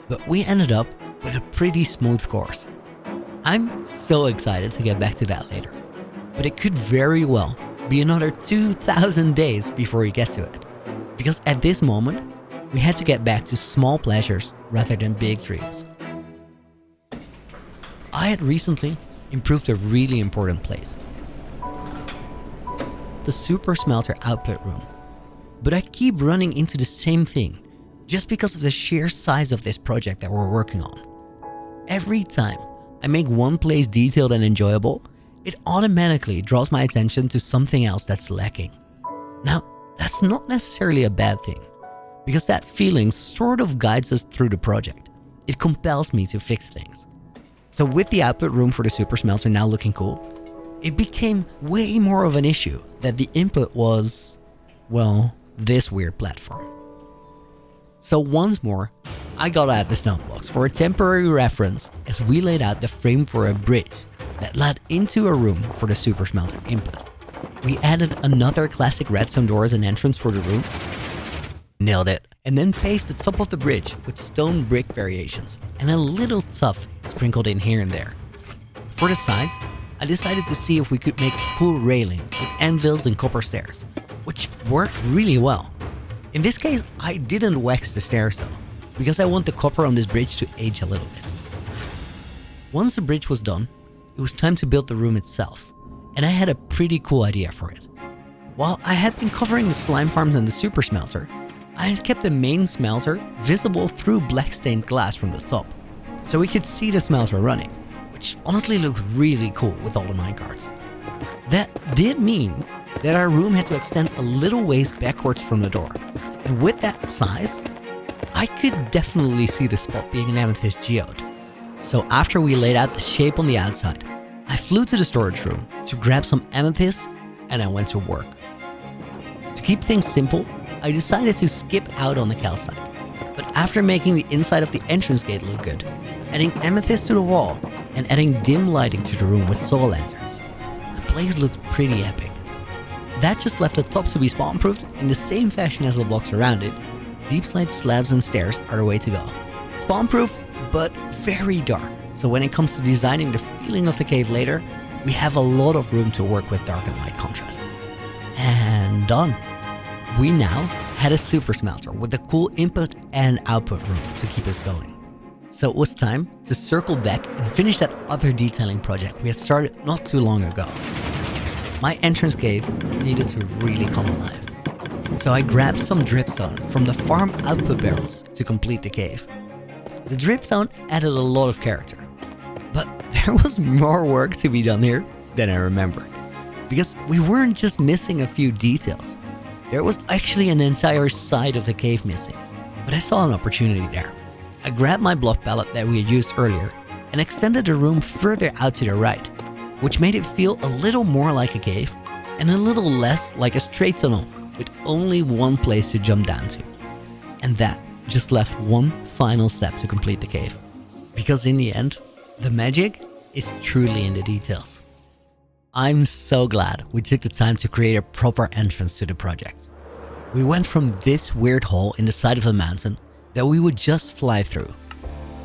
but we ended up with a pretty smooth course. I'm so excited to get back to that later, but it could very well be another 2,000 days before we get to it, because at this moment, we had to get back to small pleasures rather than big dreams. I had recently improved a really important place, the super smelter output room, but I keep running into the same thing just because of the sheer size of this project that we're working on. Every time I make one place detailed and enjoyable, it automatically draws my attention to something else that's lacking. Now, that's not necessarily a bad thing, because that feeling sort of guides us through the project. It compels me to fix things. So with the output room for the super smelter now looking cool, it became way more of an issue that the input was, well, this weird platform. So once more, I got out the stone blocks for a temporary reference as we laid out the frame for a bridge that led into a room for the super smelter input. We added another classic redstone door as an entrance for the room, nailed it, and then paved the top of the bridge with stone brick variations and a little tuff sprinkled in here and there. For the sides, I decided to see if we could make a cool railing with anvils and copper stairs, which worked really well. In this case, I didn't wax the stairs though, because I want the copper on this bridge to age a little bit. Once the bridge was done, it was time to build the room itself, and I had a pretty cool idea for it. While I had been covering the slime farms and the super smelter, I had kept the main smelter visible through black stained glass from the top, so we could see the smelter running, which honestly looked really cool with all the minecarts. That did mean that our room had to extend a little ways backwards from the door, and with that size, I could definitely see the spot being an amethyst geode. So after we laid out the shape on the outside, I flew to the storage room to grab some amethysts and I went to work. To keep things simple, I decided to skip out on the calcite, but after making the inside of the entrance gate look good, adding amethyst to the wall, and adding dim lighting to the room with soul lanterns, the place looked pretty epic. That just left the top to be spawn-proofed in the same fashion as the blocks around it. Deep slide slabs and stairs are the way to go. Spawn-proof, but very dark, so when it comes to designing the feeling of the cave later, we have a lot of room to work with dark and light contrast. And done! We now had a super smelter with a cool input and output room to keep us going. So it was time to circle back and finish that other detailing project we had started not too long ago. My entrance cave needed to really come alive. So I grabbed some dripstone from the farm output barrels to complete the cave. The dripstone added a lot of character, but there was more work to be done here than I remembered. Because we weren't just missing a few details. There was actually an entire side of the cave missing, but I saw an opportunity there. I grabbed my block pallet that we had used earlier and extended the room further out to the right, which made it feel a little more like a cave and a little less like a straight tunnel with only one place to jump down to. And that just left one final step to complete the cave. Because in the end, the magic is truly in the details. I'm so glad we took the time to create a proper entrance to the project. We went from this weird hole in the side of the mountain that we would just fly through,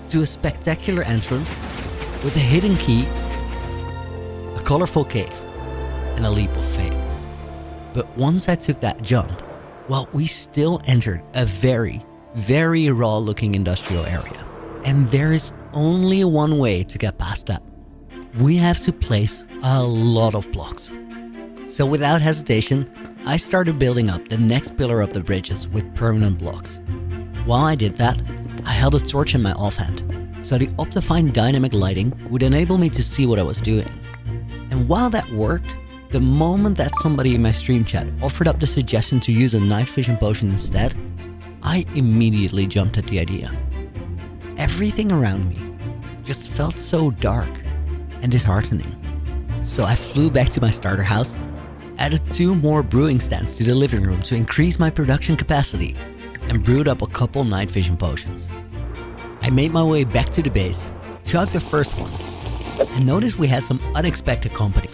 to a spectacular entrance with a hidden key, a colorful cave, and a leap of faith. But once I took that jump, well, we still entered a very, very raw looking industrial area. And there is only one way to get past that. We have to place a lot of blocks. So without hesitation, I started building up the next pillar of the bridges with permanent blocks. While I did that, I held a torch in my offhand, so the Optifine dynamic lighting would enable me to see what I was doing. And while that worked, the moment that somebody in my stream chat offered up the suggestion to use a night vision potion instead, I immediately jumped at the idea. Everything around me just felt so dark and disheartening. So I flew back to my starter house, added 2 more brewing stands to the living room to increase my production capacity, and brewed up a couple night vision potions. I made my way back to the base, chugged the first one, and noticed we had some unexpected company.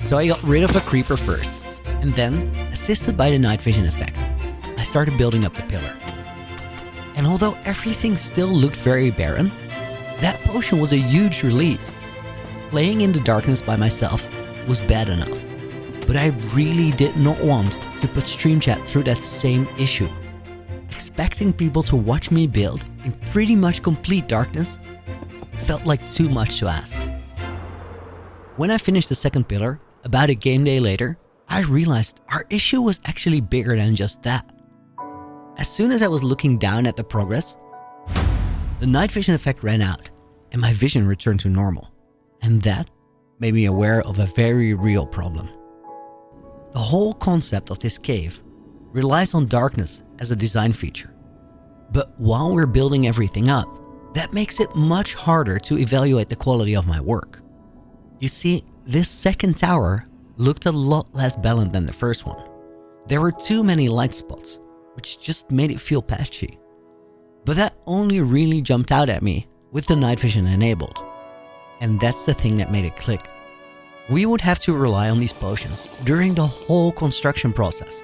So I got rid of a creeper first, and then, assisted by the night vision effect, I started building up the pillar. And although everything still looked very barren, that potion was a huge relief. Playing in the darkness by myself was bad enough, but I really did not want to put stream chat through that same issue. Expecting people to watch me build in pretty much complete darkness felt like too much to ask. When I finished the second pillar, about a game day later, I realized our issue was actually bigger than just that. As soon as I was looking down at the progress, the night vision effect ran out and my vision returned to normal. And that made me aware of a very real problem. The whole concept of this cave relies on darkness as a design feature. But while we're building everything up, that makes it much harder to evaluate the quality of my work. You see, this second tower looked a lot less balanced than the first one. There were too many light spots, which just made it feel patchy. But that only really jumped out at me with the night vision enabled. And that's the thing that made it click. We would have to rely on these potions during the whole construction process.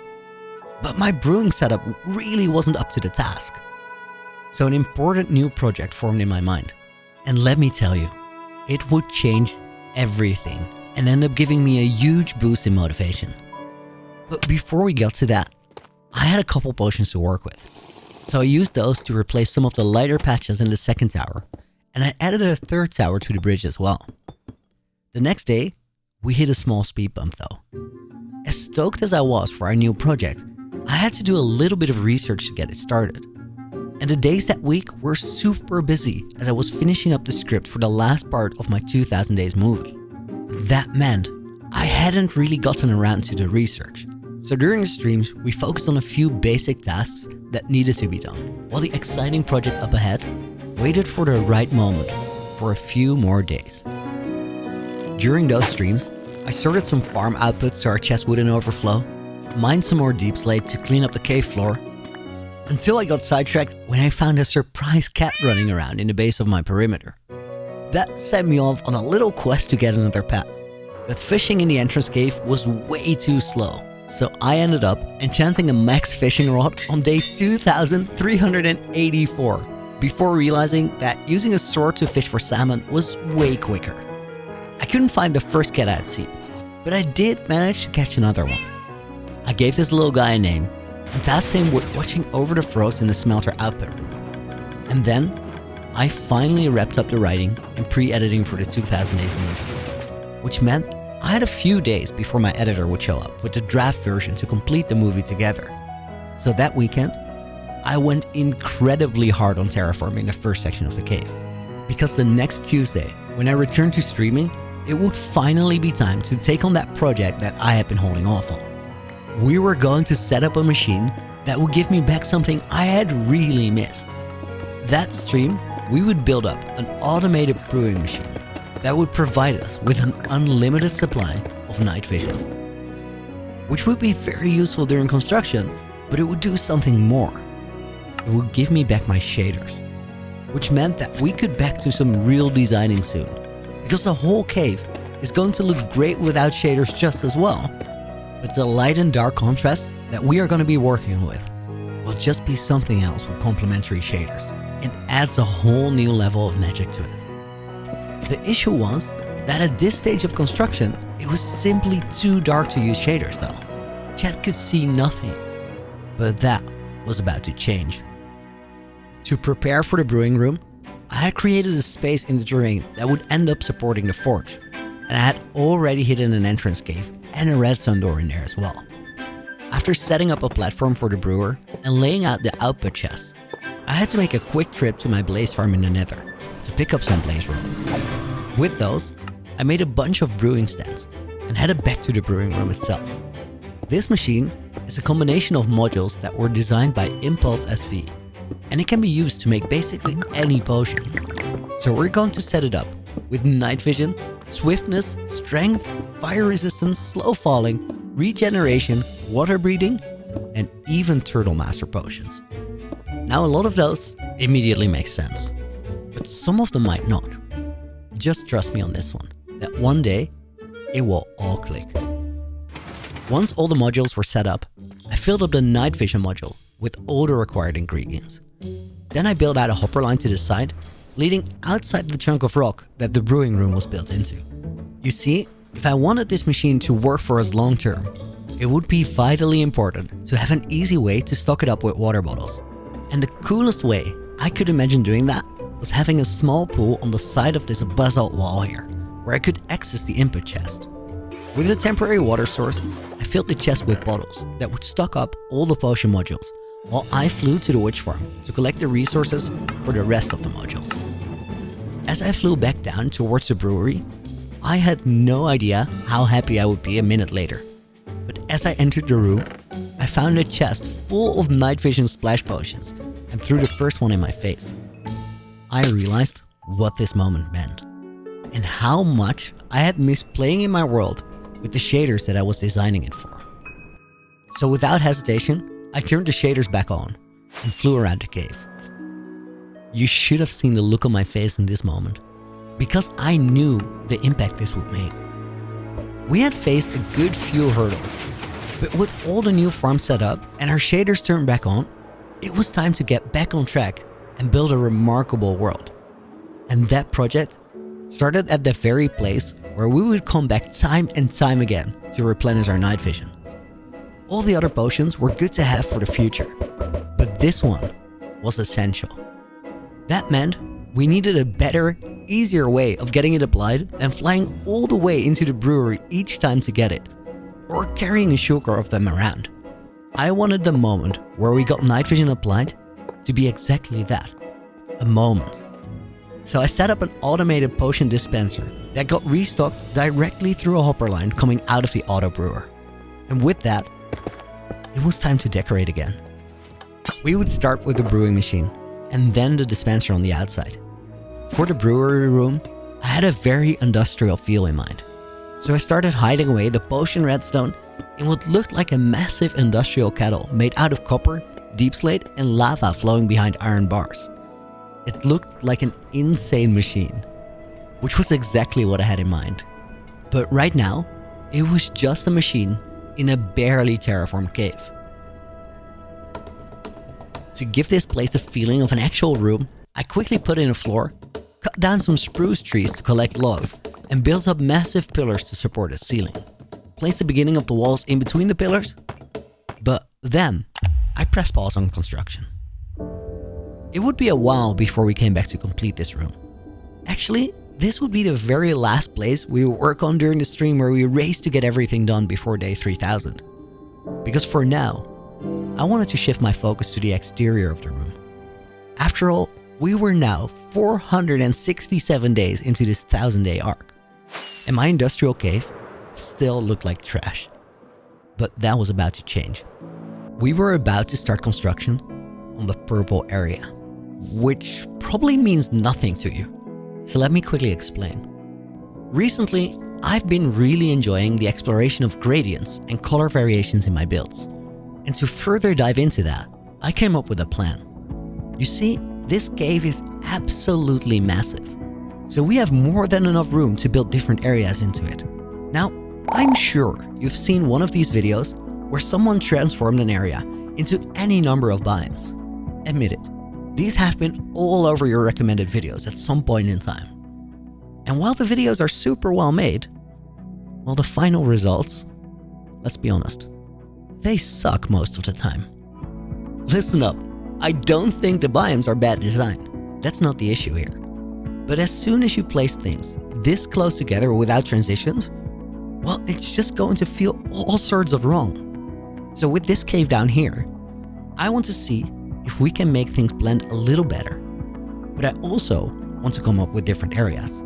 But my brewing setup really wasn't up to the task. So an important new project formed in my mind. And let me tell you, it would change everything and ended up giving me a huge boost in motivation. But before we got to that, I had a couple potions to work with. So I used those to replace some of the lighter patches in the second tower, and I added a third tower to the bridge as well. The next day, we hit a small speed bump though. As stoked as I was for our new project, I had to do a little bit of research to get it started. And the days that week were super busy as I was finishing up the script for the last part of my 2000 Days movie. That meant I hadn't really gotten around to the research. So during the streams, we focused on a few basic tasks that needed to be done, while the exciting project up ahead waited for the right moment for a few more days. During those streams, I sorted some farm outputs so our chest wouldn't overflow, mined some more deep slate to clean up the cave floor, until I got sidetracked when I found a surprise cat running around in the base of my perimeter. That set me off on a little quest to get another pet, but fishing in the entrance cave was way too slow. So I ended up enchanting a max fishing rod on day 2384 before realizing that using a sword to fish for salmon was way quicker. I couldn't find the first cat I had seen, but I did manage to catch another one. I gave this little guy a name and tasked him with watching over the frogs in the smelter output room. And then I finally wrapped up the writing and pre-editing for the 2000 Days movie, which meant I had a few days before my editor would show up with the draft version to complete the movie together. So that weekend, I went incredibly hard on terraforming the first section of the cave. Because the next Tuesday, when I returned to streaming, it would finally be time to take on that project that I had been holding off on. We were going to set up a machine that would give me back something I had really missed. That stream, we would build up an automated brewing machine that would provide us with an unlimited supply of night vision, which would be very useful during construction, but it would do something more. It would give me back my shaders, which meant that we could back to some real designing soon, because the whole cave is going to look great without shaders just as well. But the light and dark contrast that we are going to be working with will just be something else with complementary shaders, and adds a whole new level of magic to it. The issue was that at this stage of construction, it was simply too dark to use shaders though. Chat could see nothing, but that was about to change. To prepare for the brewing room, I had created a space in the terrain that would end up supporting the forge, and I had already hidden an entrance cave and a redstone door in there as well. After setting up a platform for the brewer and laying out the output chests, I had to make a quick trip to my blaze farm in the nether to pick up some blaze rods. With those, I made a bunch of brewing stands and headed back to the brewing room itself. This machine is a combination of modules that were designed by Impulse SV, and it can be used to make basically any potion. So we're going to set it up with night vision, swiftness, strength, fire resistance, slow falling, regeneration, water breathing, and even turtle master potions. Now a lot of those immediately make sense, but some of them might not. Just trust me on this one, that one day it will all click. Once all the modules were set up, I filled up the night vision module with all the required ingredients. Then I built out a hopper line to the side, leading outside the chunk of rock that the brewing room was built into. You see, if I wanted this machine to work for us long term, it would be vitally important to have an easy way to stock it up with water bottles. And the coolest way I could imagine doing that was having a small pool on the side of this basalt wall here, where I could access the input chest. With a temporary water source, I filled the chest with bottles that would stock up all the potion modules, while I flew to the witch farm to collect the resources for the rest of the modules. As I flew back down towards the brewery, I had no idea how happy I would be a minute later. But as I entered the room, I found a chest full of night vision splash potions and threw the first one in my face. I realized what this moment meant and how much I had missed playing in my world with the shaders that I was designing it for. So without hesitation, I turned the shaders back on and flew around the cave. You should have seen the look on my face in this moment, because I knew the impact this would make. We had faced a good few hurdles, but with all the new farms set up and our shaders turned back on, it was time to get back on track and build a remarkable world. And that project started at the very place where we would come back time and time again to replenish our night vision. All the other potions were good to have for the future, but this one was essential. That meant we needed a better, easier way of getting it applied than flying all the way into the brewery each time to get it, or carrying a sugar of them around. I wanted the moment where we got night vision applied to be exactly that, a moment. So I set up an automated potion dispenser that got restocked directly through a hopper line coming out of the auto brewer. And with that, it was time to decorate again. We would start with the brewing machine and then the dispenser on the outside. For the brewery room, I had a very industrial feel in mind. So I started hiding away the potion redstone in what looked like a massive industrial kettle made out of copper, deep slate, and lava flowing behind iron bars. It looked like an insane machine, which was exactly what I had in mind. But right now, it was just a machine in a barely terraformed cave. To give this place the feeling of an actual room, I quickly put in a floor, cut down some spruce trees to collect logs, and built up massive pillars to support a ceiling. Placed the beginning of the walls in between the pillars, but then I pressed pause on construction. It would be a while before we came back to complete this room. Actually, this would be the very last place we would work on during the stream where we raced to get everything done before day 3000. Because for now, I wanted to shift my focus to the exterior of the room. After all, we were now 467 days into this 1000-day arc, and my industrial cave still looked like trash. But that was about to change. We were about to start construction on the purple area, which probably means nothing to you. So let me quickly explain. Recently, I've been really enjoying the exploration of gradients and color variations in my builds. And to further dive into that, I came up with a plan. You see, this cave is absolutely massive. So we have more than enough room to build different areas into it. Now, I'm sure you've seen one of these videos where someone transformed an area into any number of biomes. Admit it, these have been all over your recommended videos at some point in time. And while the videos are super well made, well, the final results, let's be honest, they suck most of the time. Listen up, I don't think the biomes are bad design. That's not the issue here. But as soon as you place things this close together without transitions, well, it's just going to feel all sorts of wrong. So with this cave down here, I want to see if we can make things blend a little better. But I also want to come up with different areas.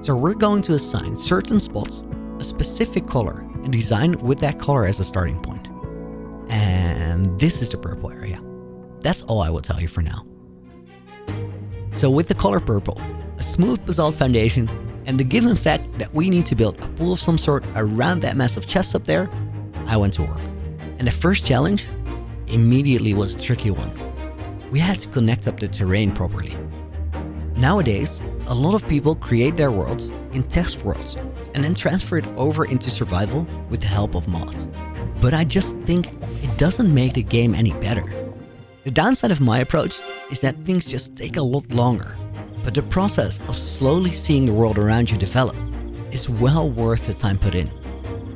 So we're going to assign certain spots a specific color and design with that color as a starting point. And this is the purple area. That's all I will tell you for now. So with the color purple, a smooth basalt foundation, and the given fact that we need to build a pool of some sort around that massive chest up there, I went to work. And the first challenge immediately was a tricky one. We had to connect up the terrain properly. Nowadays, a lot of people create their worlds in test worlds and then transfer it over into survival with the help of mods. But I just think it doesn't make the game any better. The downside of my approach is that things just take a lot longer, but the process of slowly seeing the world around you develop is well worth the time put in.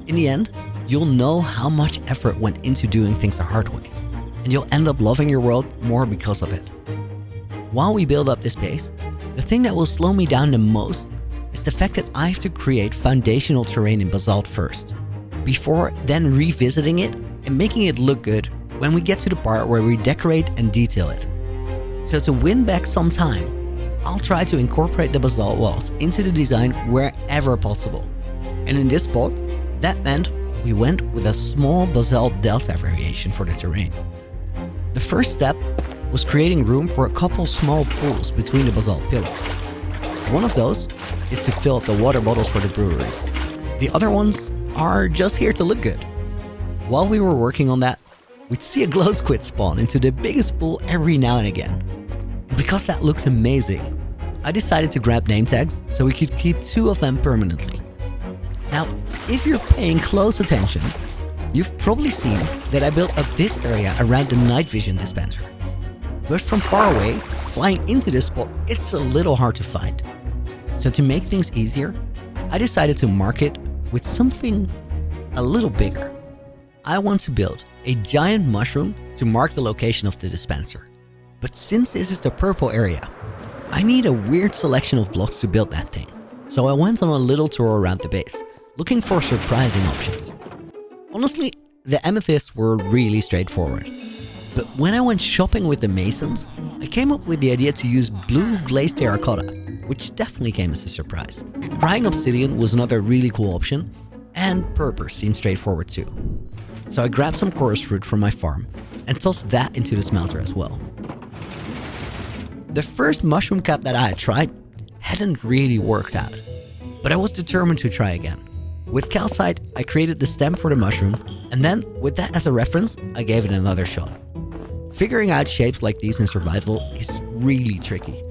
In the end, you'll know how much effort went into doing things the hard way, and you'll end up loving your world more because of it. While we build up this base, the thing that will slow me down the most is the fact that I have to create foundational terrain in basalt first, before then revisiting it and making it look good when we get to the part where we decorate and detail it. So to win back some time, I'll try to incorporate the basalt walls into the design wherever possible. And in this spot, that meant we went with a small basalt delta variation for the terrain. The first step was creating room for a couple small pools between the basalt pillars. One of those is to fill up the water bottles for the brewery. The other ones are just here to look good. While we were working on that, we'd see a glow squid spawn into the biggest pool every now and again. And because that looked amazing, I decided to grab name tags so we could keep 2 of them permanently. Now, if you're paying close attention, you've probably seen that I built up this area around the night vision dispenser. But from far flying into this spot, it's a little hard to find. So to make things easier, I decided to mark it with something a little bigger. I want to build a giant mushroom to mark the location of the dispenser. But since this is the purple area, I need a weird selection of blocks to build that thing. So I went on a little tour around the base, looking for surprising options. Honestly, the amethysts were really straightforward. But when I went shopping with the masons, I came up with the idea to use blue glazed terracotta, which definitely came as a surprise. Drying obsidian was another really cool option, and purple seemed straightforward too. So I grabbed some chorus fruit from my farm and tossed that into the smelter as well. The first mushroom cap that I had tried hadn't really worked out, but I was determined to try again. With calcite, I created the stem for the mushroom, and then, with that as a reference, I gave it another shot. Figuring out shapes like these in survival is really tricky,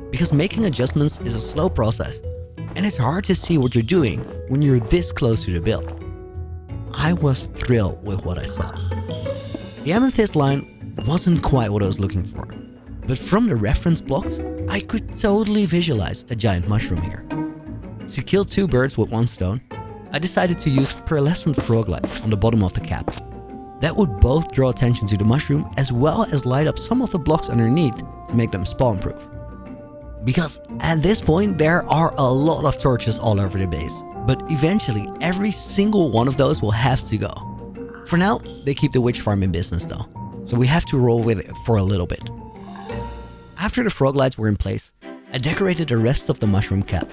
because making adjustments is a slow process, and it's hard to see what you're doing when you're this close to the build. I was thrilled with what I saw. The amethyst line wasn't quite what I was looking for, but from the reference blocks, I could totally visualize a giant mushroom here. To kill two birds with one stone, I decided to use pearlescent frog lights on the bottom of the cap. That would both draw attention to the mushroom as well as light up some of the blocks underneath to make them spawn proof. Because at this point there are a lot of torches all over the base, but eventually every single one of those will have to go. For now, they keep the witch farm in business though, so we have to roll with it for a little bit. After the frog lights were in place, I decorated the rest of the mushroom cap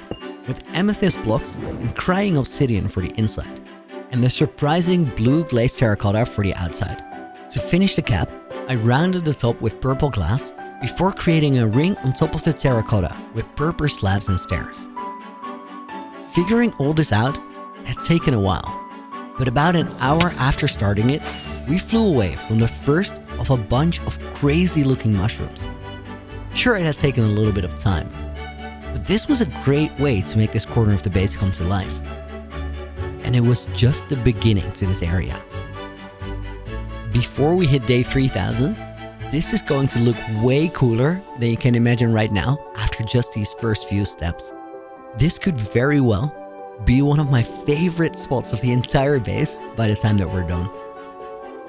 with amethyst blocks and crying obsidian for the inside, and the surprising blue glazed terracotta for the outside. To finish the cap, I rounded the top with purple glass before creating a ring on top of the terracotta with purple slabs and stairs. Figuring all this out had taken a while, but about an hour after starting it, we flew away from the first of a bunch of crazy looking mushrooms. Sure, it had taken a little bit of time, but this was a great way to make this corner of the base come to life. And it was just the beginning to this area. Before we hit day 3000, this is going to look way cooler than you can imagine right now after just these first few steps. This could very well be one of my favorite spots of the entire base by the time that we're done.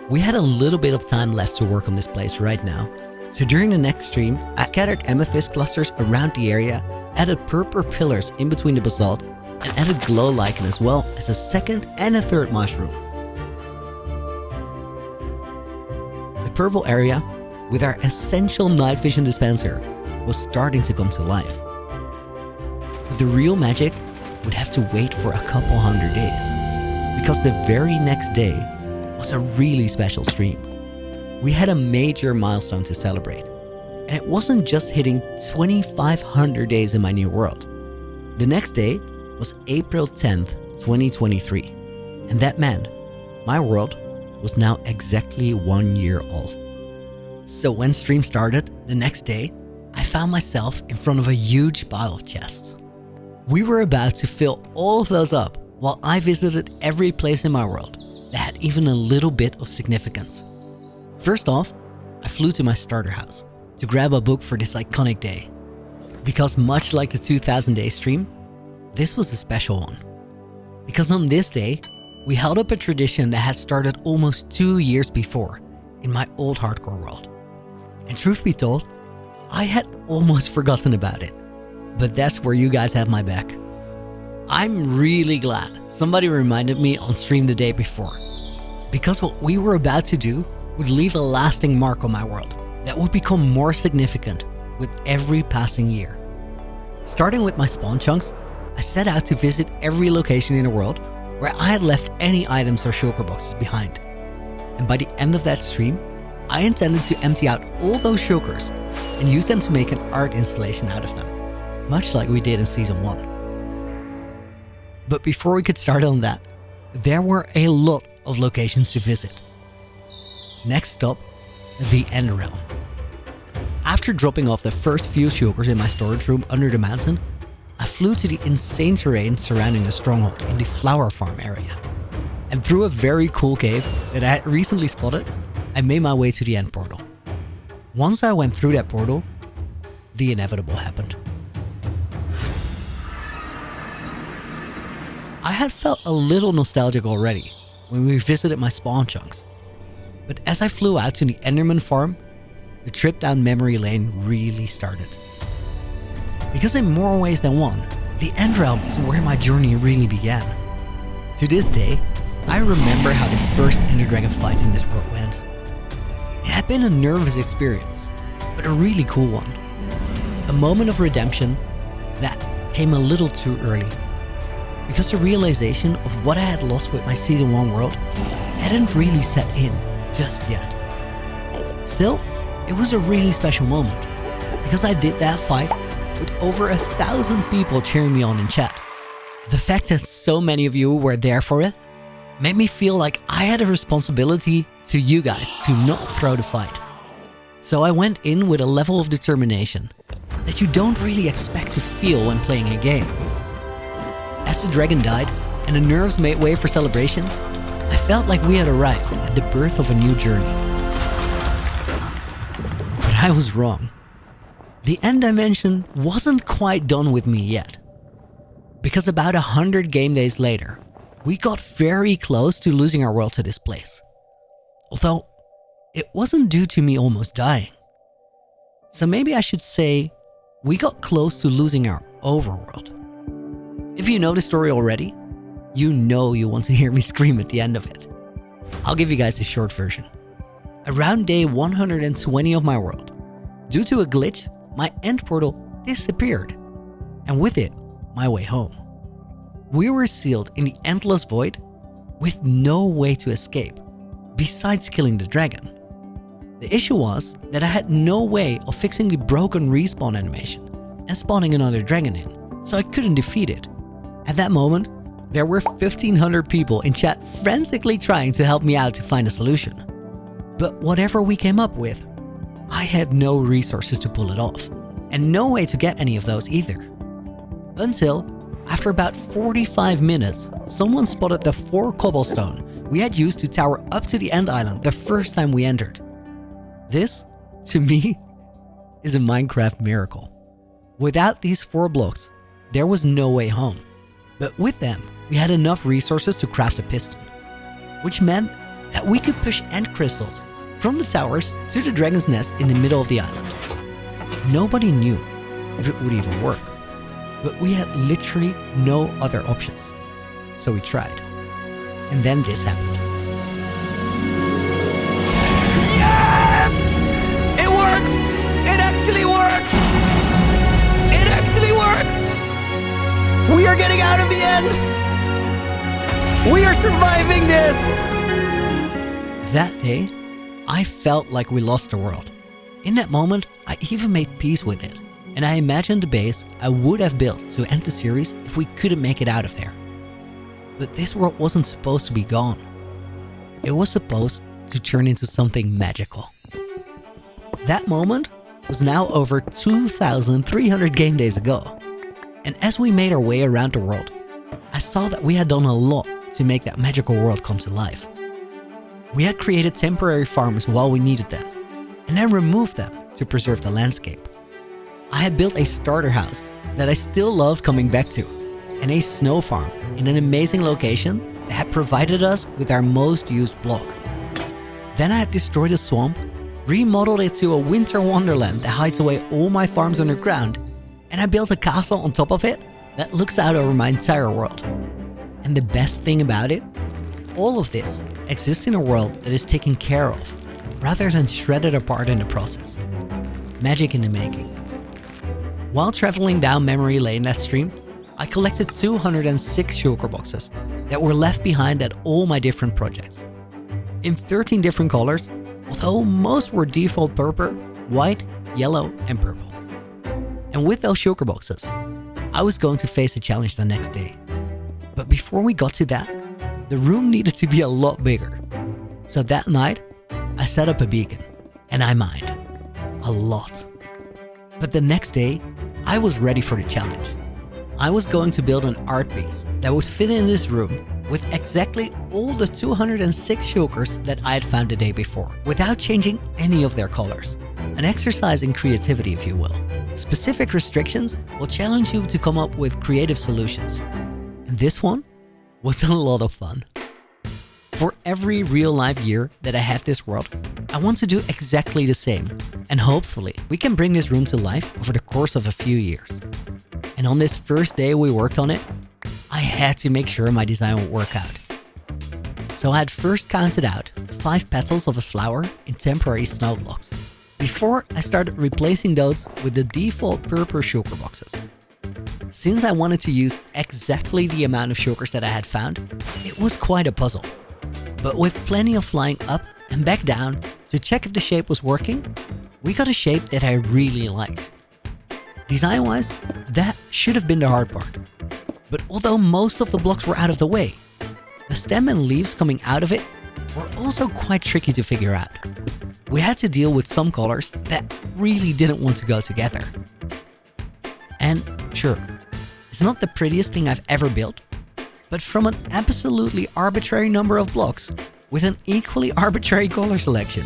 We had a little bit of time left to work on this place right now, so during the next stream, I scattered amethyst clusters around the area, added purple pillars in between the basalt, and added glow lichen as well as a second and a third mushroom. The purple area, with our essential night vision dispenser, was starting to come to life. But the real magic would have to wait for a couple hundred days, because the very next day was a really special stream. We had a major milestone to celebrate, and it wasn't just hitting 2,500 days in my new world. The next day was April 10th, 2023, and that meant my world was now exactly 1 year old. So when stream started the next day, I found myself in front of a huge pile of chests. We were about to fill all of those up while I visited every place in my world that had even a little bit of significance. First off, I flew to my starter house to grab a book for this iconic day. Because much like the 2000 day stream, this was a special one. Because on this day, we held up a tradition that had started almost 2 years before in my old hardcore world. And truth be told, I had almost forgotten about it. But that's where you guys have my back. I'm really glad somebody reminded me on stream the day before. Because what we were about to do would leave a lasting mark on my world that would become more significant with every passing year. Starting with my spawn chunks, I set out to visit every location in the world where I had left any items or shulker boxes behind. And by the end of that stream, I intended to empty out all those shulkers and use them to make an art installation out of them, much like we did in Season 1. But before we could start on that, there were a lot of locations to visit. Next stop, the End Realm. After dropping off the first few shulkers in my storage room under the mountain, I flew to the insane terrain surrounding the stronghold in the flower farm area. And through a very cool cave that I had recently spotted, I made my way to the end portal. Once I went through that portal, the inevitable happened. I had felt a little nostalgic already when we visited my spawn chunks. But as I flew out to the Enderman farm, the trip down memory lane really started. Because in more ways than one, the End Realm is where my journey really began. To this day, I remember how the first Ender Dragon fight in this world went. It had been a nervous experience, but a really cool one. A moment of redemption that came a little too early. Because the realization of what I had lost with my Season 1 world hadn't really set in just yet. Still, it was a really special moment, because I did that fight with over 1,000 people cheering me on in chat. The fact that so many of you were there for it made me feel like I had a responsibility to you guys to not throw the fight. So I went in with a level of determination that you don't really expect to feel when playing a game. As the dragon died and the nerves made way for celebration, I felt like we had arrived at the birth of a new journey. But I was wrong. The end dimension wasn't quite done with me yet. Because about 100 game days later, we got very close to losing our world to this place. Although, it wasn't due to me almost dying. So maybe I should say, we got close to losing our overworld. If you know the story already, you know you want to hear me scream at the end of it. I'll give you guys the short version. Around day 120 of my world, due to a glitch, my end portal disappeared. And with it, my way home. We were sealed in the endless void with no way to escape, besides killing the dragon. The issue was that I had no way of fixing the broken respawn animation and spawning another dragon in, so I couldn't defeat it. At that moment, there were 1,500 people in chat frantically trying to help me out to find a solution. But whatever we came up with, I had no resources to pull it off, and no way to get any of those either. Until, after about 45 minutes, someone spotted the 4 cobblestone we had used to tower up to the end island the first time we entered. This, to me, is a Minecraft miracle. Without these 4 blocks, there was no way home. But with them, we had enough resources to craft a piston, which meant that we could push end crystals from the towers to the dragon's nest in the middle of the island. Nobody knew if it would even work, but we had literally no other options. So we tried. And then this happened. Yes! It works! It actually works! It actually works! We are getting out of the end! We are surviving this! That day, I felt like we lost the world. In that moment, I even made peace with it, and I imagined the base I would have built to end the series if we couldn't make it out of there. But this world wasn't supposed to be gone. It was supposed to turn into something magical. That moment was now over 2,300 game days ago. And as we made our way around the world, I saw that we had done a lot to make that magical world come to life. We had created temporary farms while we needed them, and then removed them to preserve the landscape. I had built a starter house that I still loved coming back to, and a snow farm in an amazing location that had provided us with our most used block. Then I had destroyed a swamp, remodeled it to a winter wonderland that hides away all my farms underground, and I built a castle on top of it that looks out over my entire world. And the best thing about it, all of this exists in a world that is taken care of, rather than shredded apart in the process. Magic in the making. While traveling down memory lane that stream, I collected 206 shulker boxes that were left behind at all my different projects. In 13 different colors, although most were default purple, white, yellow, and purple. And with those shulker boxes, I was going to face a challenge the next day. But before we got to that, the room needed to be a lot bigger. So that night, I set up a beacon, and I mined. A lot. But the next day, I was ready for the challenge. I was going to build an art piece that would fit in this room with exactly all the 206 shulkers that I had found the day before, without changing any of their colors. An exercise in creativity, if you will. Specific restrictions will challenge you to come up with creative solutions. And this one was a lot of fun. For every real-life year that I have this world, I want to do exactly the same, and hopefully we can bring this room to life over the course of a few years. And on this first day we worked on it, I had to make sure my design would work out. So I had first counted out 5 petals of a flower in temporary snow blocks, before I started replacing those with the default purple shulker boxes. Since I wanted to use exactly the amount of shulkers that I had found, it was quite a puzzle. But with plenty of flying up and back down to check if the shape was working, we got a shape that I really liked. Design-wise, that should have been the hard part. But although most of the blocks were out of the way, the stem and leaves coming out of it were also quite tricky to figure out. We had to deal with some colors that really didn't want to go together. And sure, it's not the prettiest thing I've ever built, but from an absolutely arbitrary number of blocks with an equally arbitrary color selection,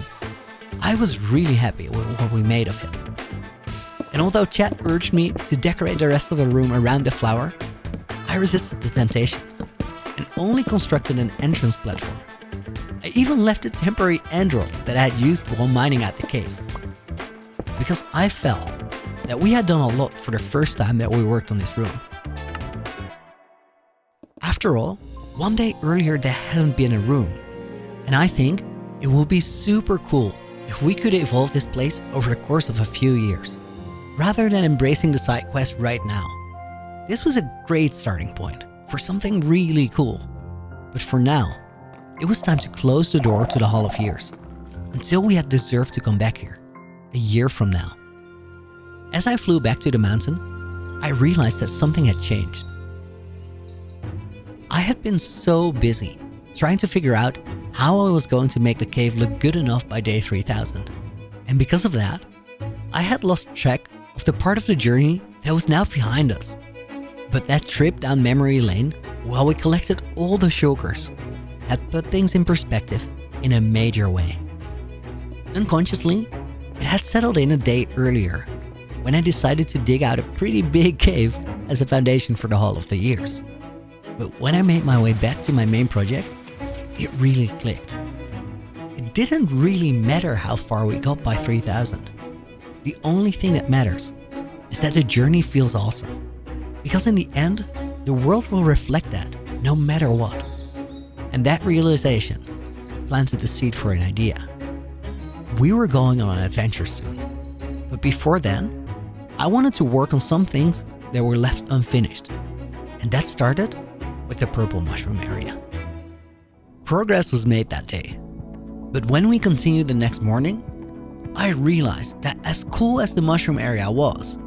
I was really happy with what we made of it. And although Chat urged me to decorate the rest of the room around the flower, I resisted the temptation and only constructed an entrance platform. I even left the temporary androids that I had used while mining out the cave. Because I felt that we had done a lot for the first time that we worked on this room. After all, one day earlier there hadn't been a room, and I think it would be super cool if we could evolve this place over the course of a few years, rather than embracing the side quest right now. This was a great starting point for something really cool, but for now, it was time to close the door to the Hall of Years, until we had deserved to come back here, a year from now. As I flew back to the mountain, I realized that something had changed. I had been so busy trying to figure out how I was going to make the cave look good enough by day 3000. And because of that, I had lost track of the part of the journey that was now behind us. But that trip down memory lane, while we collected all the shulkers, had put things in perspective in a major way. Unconsciously, it had settled in a day earlier, when I decided to dig out a pretty big cave as a foundation for the Hall of the Years. But when I made my way back to my main project, it really clicked. It didn't really matter how far we got by 3000. The only thing that matters is that the journey feels awesome. Because in the end, the world will reflect that, no matter what. And that realization planted the seed for an idea. We were going on an adventure soon. But before then, I wanted to work on some things that were left unfinished. And that started with the purple mushroom area. Progress was made that day. But when we continued the next morning, I realized that as cool as the mushroom area was,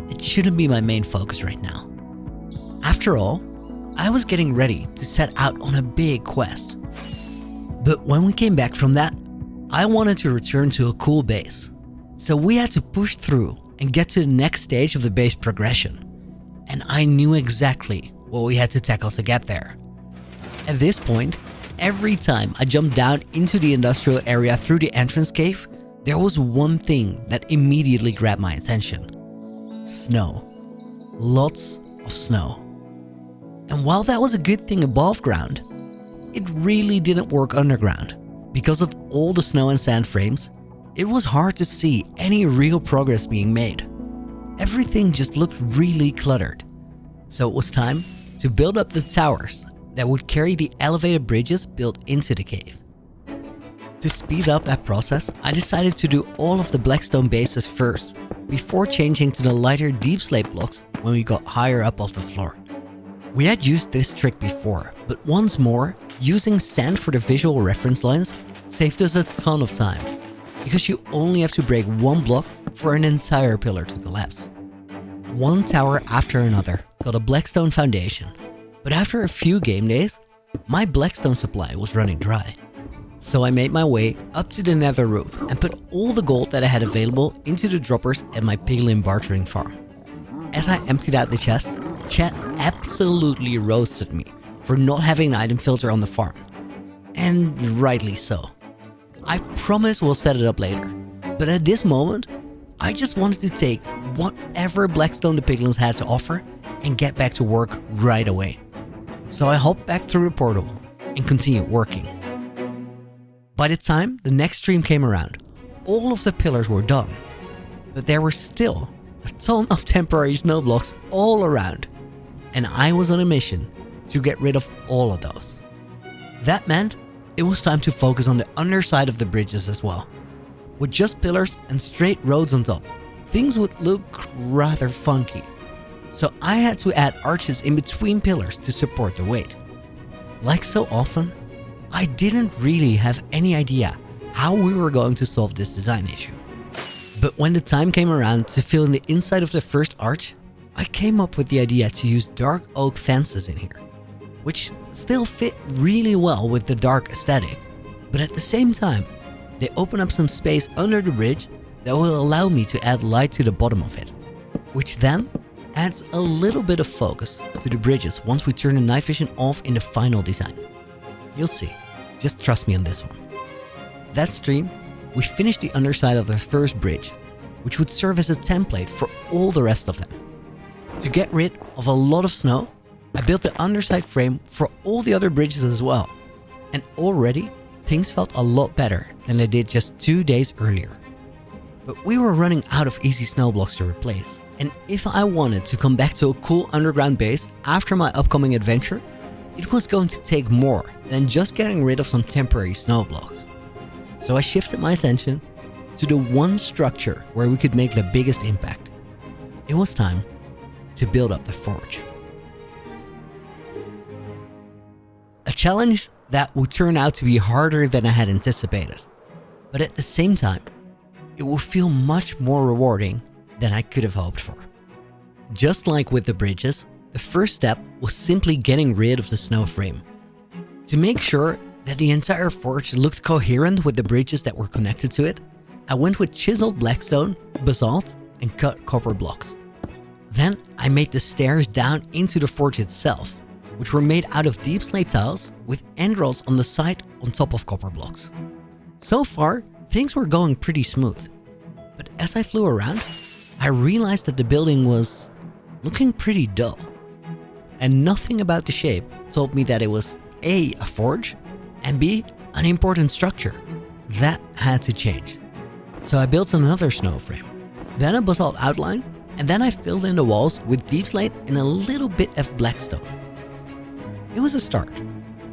it shouldn't be my main focus right now. After all, I was getting ready to set out on a big quest. But when we came back from that, I wanted to return to a cool base. So we had to push through and get to the next stage of the base progression. And I knew exactly what we had to tackle to get there. At this point, every time I jumped down into the industrial area through the entrance cave, there was one thing that immediately grabbed my attention. Snow. Lots of snow. And while that was a good thing above ground, it really didn't work underground. Because of all the snow and sand frames, it was hard to see any real progress being made. Everything just looked really cluttered. So it was time to build up the towers that would carry the elevated bridges built into the cave. To speed up that process, I decided to do all of the blackstone bases first, before changing to the lighter deep slate blocks when we got higher up off the floor. We had used this trick before, but once more, using sand for the visual reference lines saved us a ton of time, because you only have to break one block for an entire pillar to collapse. One tower after another got a blackstone foundation, but after a few game days, my blackstone supply was running dry. So I made my way up to the nether roof and put all the gold that I had available into the droppers at my piglin bartering farm. As I emptied out the chest, chat absolutely roasted me for not having an item filter on the farm. And rightly so. I promise we'll set it up later, but at this moment, I just wanted to take whatever blackstone the piglins had to offer and get back to work right away. So I hopped back through the portal and continued working. By the time the next stream came around, all of the pillars were done, but there were still a ton of temporary snow blocks all around, and I was on a mission to get rid of all of those. That meant it was time to focus on the underside of the bridges as well. With just pillars and straight roads on top, things would look rather funky. So I had to add arches in between pillars to support the weight. Like so often, I didn't really have any idea how we were going to solve this design issue. But when the time came around to fill in the inside of the first arch, I came up with the idea to use dark oak fences in here, which still fit really well with the dark aesthetic, but at the same time, they open up some space under the bridge that will allow me to add light to the bottom of it, which then adds a little bit of focus to the bridges once we turn the night vision off in the final design. You'll see, just trust me on this one. That stream, we finished the underside of the first bridge, which would serve as a template for all the rest of them. To get rid of a lot of snow, I built the underside frame for all the other bridges as well, and already things felt a lot better than they did just 2 days earlier. But we were running out of easy snow blocks to replace, and if I wanted to come back to a cool underground base after my upcoming adventure, it was going to take more than just getting rid of some temporary snow blocks. So I shifted my attention to the one structure where we could make the biggest impact. It was time to build up the forge. A challenge that would turn out to be harder than I had anticipated, but at the same time, it would feel much more rewarding than I could have hoped for. Just like with the bridges, the first step was simply getting rid of the snow frame. To make sure that the entire forge looked coherent with the bridges that were connected to it, I went with chiseled blackstone, basalt, and cut copper blocks. Then I made the stairs down into the forge itself, which were made out of deep slate tiles with end rolls on the side on top of copper blocks. So far, things were going pretty smooth, but as I flew around, I realized that the building was looking pretty dull, and nothing about the shape told me that it was A, a forge, and B, an important structure. That had to change. So I built another snow frame, then a basalt outline, and then I filled in the walls with deep slate and a little bit of blackstone. It was a start,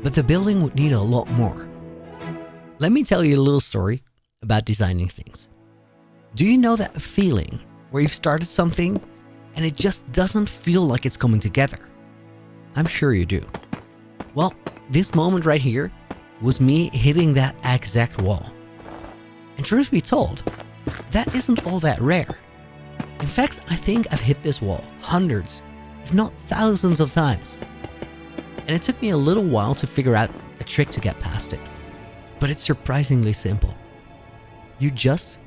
but the building would need a lot more. Let me tell you a little story about designing things. Do you know that feeling where you've started something and it just doesn't feel like it's coming together? I'm sure you do. Well, this moment right here was me hitting that exact wall. And truth be told, that isn't all that rare. In fact, I think I've hit this wall hundreds, if not thousands of times. And it took me a little while to figure out a trick to get past it. But it's surprisingly simple. You just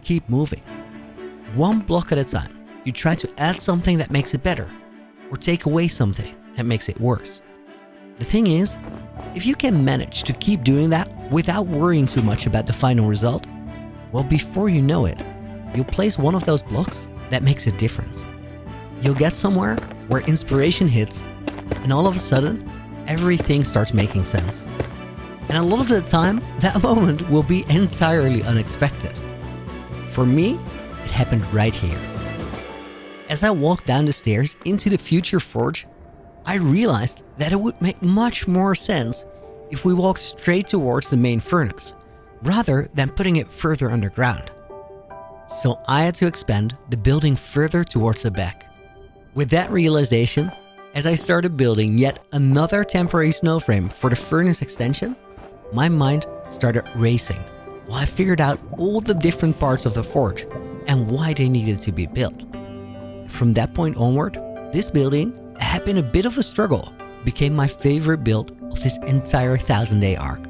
keep moving. One block at a time, you try to add something that makes it better, or take away something that makes it worse. The thing is, if you can manage to keep doing that without worrying too much about the final result, well, before you know it, you'll place one of those blocks that makes a difference. You'll get somewhere where inspiration hits, and all of a sudden, everything starts making sense. And a lot of the time, that moment will be entirely unexpected. For me, it happened right here. As I walked down the stairs into the future forge, I realized that it would make much more sense if we walked straight towards the main furnace, rather than putting it further underground. So I had to expand the building further towards the back. With that realization, as I started building yet another temporary snow frame for the furnace extension, my mind started racing while I figured out all the different parts of the forge and why they needed to be built. From that point onward, this building had been a bit of a struggle, became my favorite build of this entire 1000-day arc.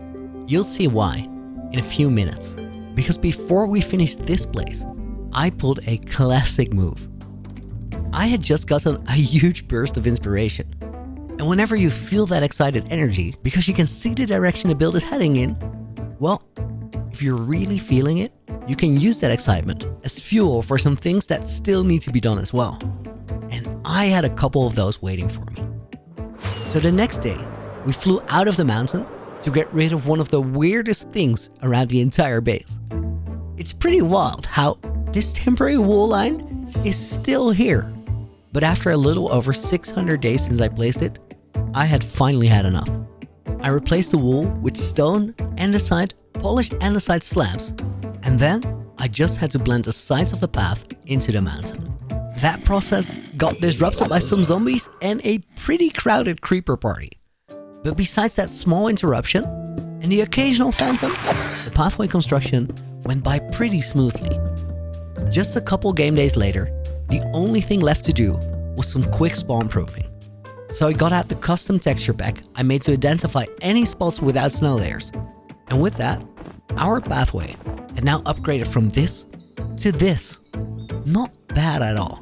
You'll see why in a few minutes, because before we finished this place, I pulled a classic move. I had just gotten a huge burst of inspiration, and whenever you feel that excited energy because you can see the direction the build is heading in, well, if you're really feeling it, you can use that excitement as fuel for some things that still need to be done as well. And I had a couple of those waiting for me. So the next day, we flew out of the mountain to get rid of one of the weirdest things around the entire base. It's pretty wild how this temporary wool line is still here. But after a little over 600 days since I placed it, I had finally had enough. I replaced the wool with stone, andesite, polished andesite slabs, and then I just had to blend the sides of the path into the mountain. That process got disrupted by some zombies and a pretty crowded creeper party. But besides that small interruption and the occasional phantom, the pathway construction went by pretty smoothly. Just a couple game days later, the only thing left to do was some quick spawn proofing. So I got out the custom texture pack I made to identify any spots without snow layers. And with that, our pathway had now upgraded from this to this. Not bad at all.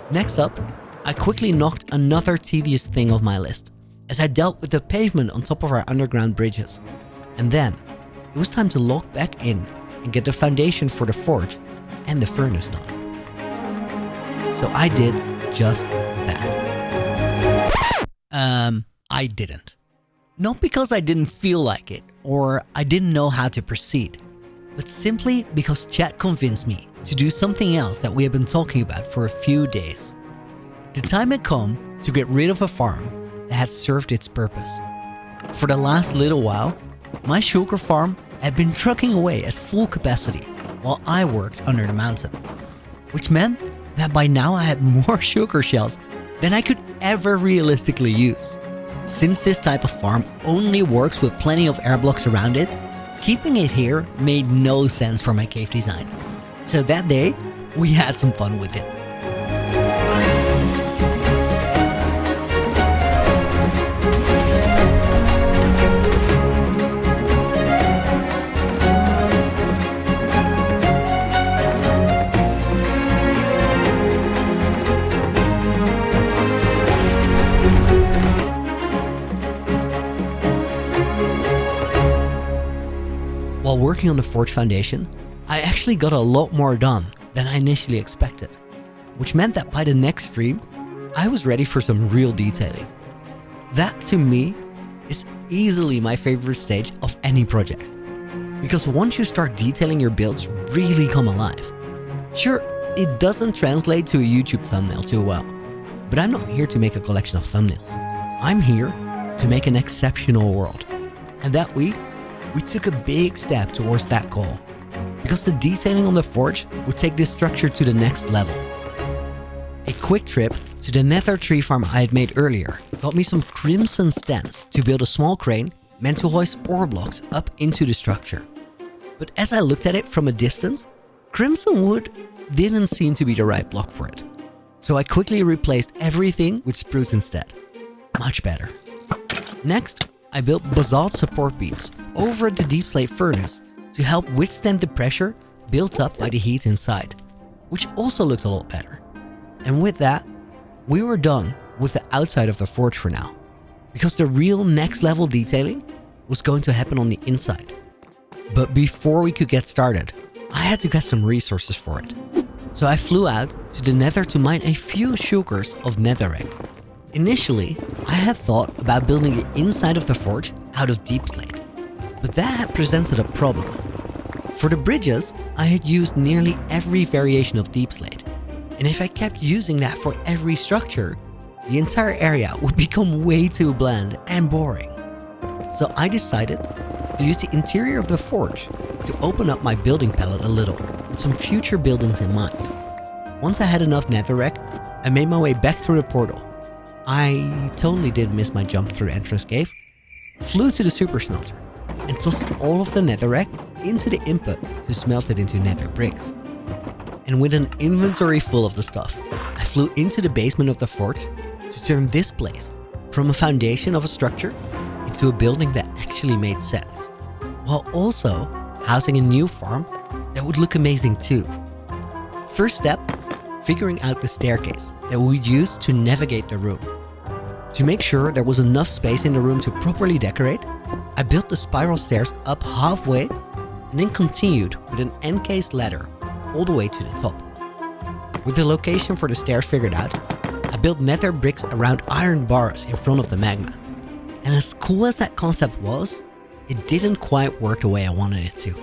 Next up, I quickly knocked another tedious thing off my list as I dealt with the pavement on top of our underground bridges. And then, it was time to log back in and get the foundation for the forge and the furnace done. So I did just that. I didn't. Not because I didn't feel like it or I didn't know how to proceed, but simply because chat convinced me to do something else that we have been talking about for a few days. The time had come to get rid of a farm that had served its purpose. For the last little while, my sugar farm had been trucking away at full capacity while I worked under the mountain, which meant that by now I had more sugar shells than I could ever realistically use. Since this type of farm only works with plenty of air blocks around it, keeping it here made no sense for my cave design. So that day, we had some fun with it. While working on the forge foundation, I actually got a lot more done than I initially expected, which meant that by the next stream, I was ready for some real detailing. That, to me, is easily my favorite stage of any project, because once you start detailing, your builds really come alive. Sure, it doesn't translate to a YouTube thumbnail too well, but I'm not here to make a collection of thumbnails. I'm here to make an exceptional world. And that week, we took a big step towards that goal, because the detailing on the forge would take this structure to the next level. A quick trip to the nether tree farm I had made earlier got me some crimson stems to build a small crane meant to hoist ore blocks up into the structure. But as I looked at it from a distance, crimson wood didn't seem to be the right block for it. So I quickly replaced everything with spruce instead. Much better. Next, I built basalt support beams over the deep slate furnace to help withstand the pressure built up by the heat inside, which also looked a lot better. And with that, we were done with the outside of the forge for now, because the real next level detailing was going to happen on the inside. But before we could get started, I had to get some resources for it. So I flew out to the nether to mine a few sugars of netherrack. Initially, I had thought about building the inside of the forge out of deep slate, but that had presented a problem. For the bridges, I had used nearly every variation of deep slate, and if I kept using that for every structure, the entire area would become way too bland and boring. So I decided to use the interior of the forge to open up my building palette a little, with some future buildings in mind. Once I had enough netherrack, I made my way back through the portal. I totally didn't miss my jump through entrance cave, flew to the super smelter, and tossed all of the netherrack into the input to smelt it into nether bricks. And with an inventory full of the stuff, I flew into the basement of the forge to turn this place from a foundation of a structure into a building that actually made sense, while also housing a new farm that would look amazing too. First step, figuring out the staircase that we'd use to navigate the room. To make sure there was enough space in the room to properly decorate, I built the spiral stairs up halfway and then continued with an encased ladder all the way to the top. With the location for the stairs figured out, I I built nether bricks around iron bars in front of the magma. And as cool as that concept was, it didn't quite work the way I wanted it to.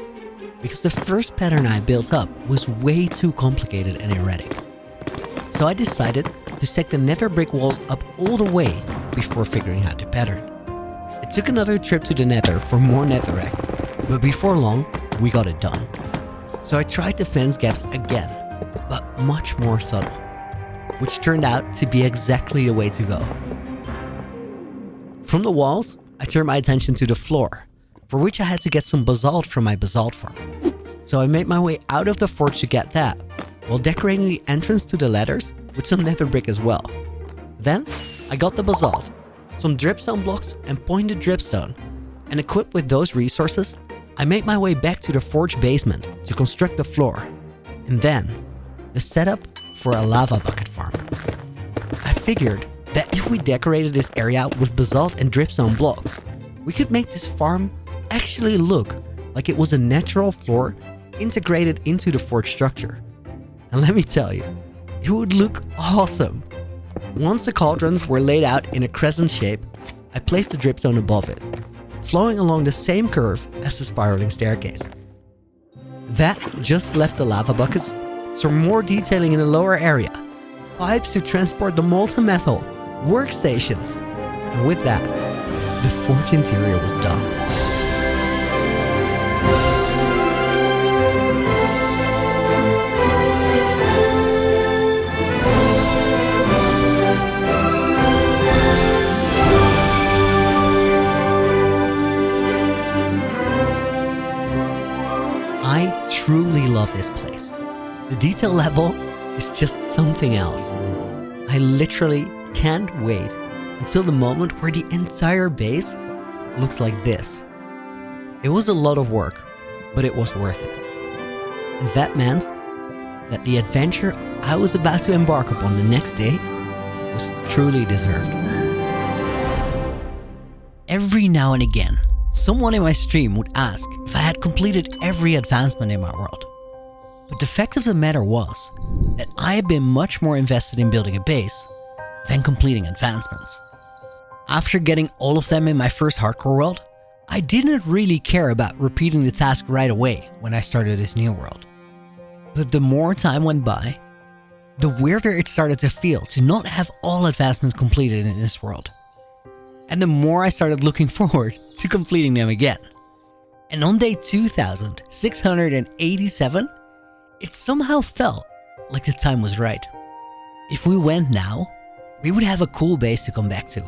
Because the first pattern I built up was way too complicated and erratic. So I decided to stack the nether brick walls up all the way before figuring out the pattern. It took another trip to the nether for more netherrack, but before long, we got it done. So I tried the fence gaps again, but much more subtle, which turned out to be exactly the way to go. From the walls, I turned my attention to the floor, for which I had to get some basalt from my basalt farm. So I made my way out of the forge to get that, while decorating the entrance to the ladders with some nether brick as well. Then, I got the basalt, some dripstone blocks and pointed dripstone, and equipped with those resources, I made my way back to the forge basement to construct the floor, and then the setup for a lava bucket farm. I figured that if we decorated this area with basalt and dripstone blocks, we could make this farm actually look like it was a natural floor integrated into the forge structure. And let me tell you, it would look awesome. Once the cauldrons were laid out in a crescent shape, I placed the dripstone above it, flowing along the same curve as the spiraling staircase. That just left the lava buckets, some more detailing in the lower area, pipes to transport the molten metal, workstations, and with that, the forge interior was done. I truly love this place. The detail level is just something else. I literally can't wait until the moment where the entire base looks like this. It was a lot of work, but it was worth it. And that meant that the adventure I was about to embark upon the next day was truly deserved. Every now and again, someone in my stream would ask if I had completed every advancement in my world. But the fact of the matter was that I had been much more invested in building a base than completing advancements. After getting all of them in my first hardcore world, I didn't really care about repeating the task right away when I started this new world. But the more time went by, the weirder it started to feel to not have all advancements completed in this world. And the more I started looking forward to completing them again. And on day 2687, it somehow felt like the time was right. If we went now, we would have a cool base to come back to.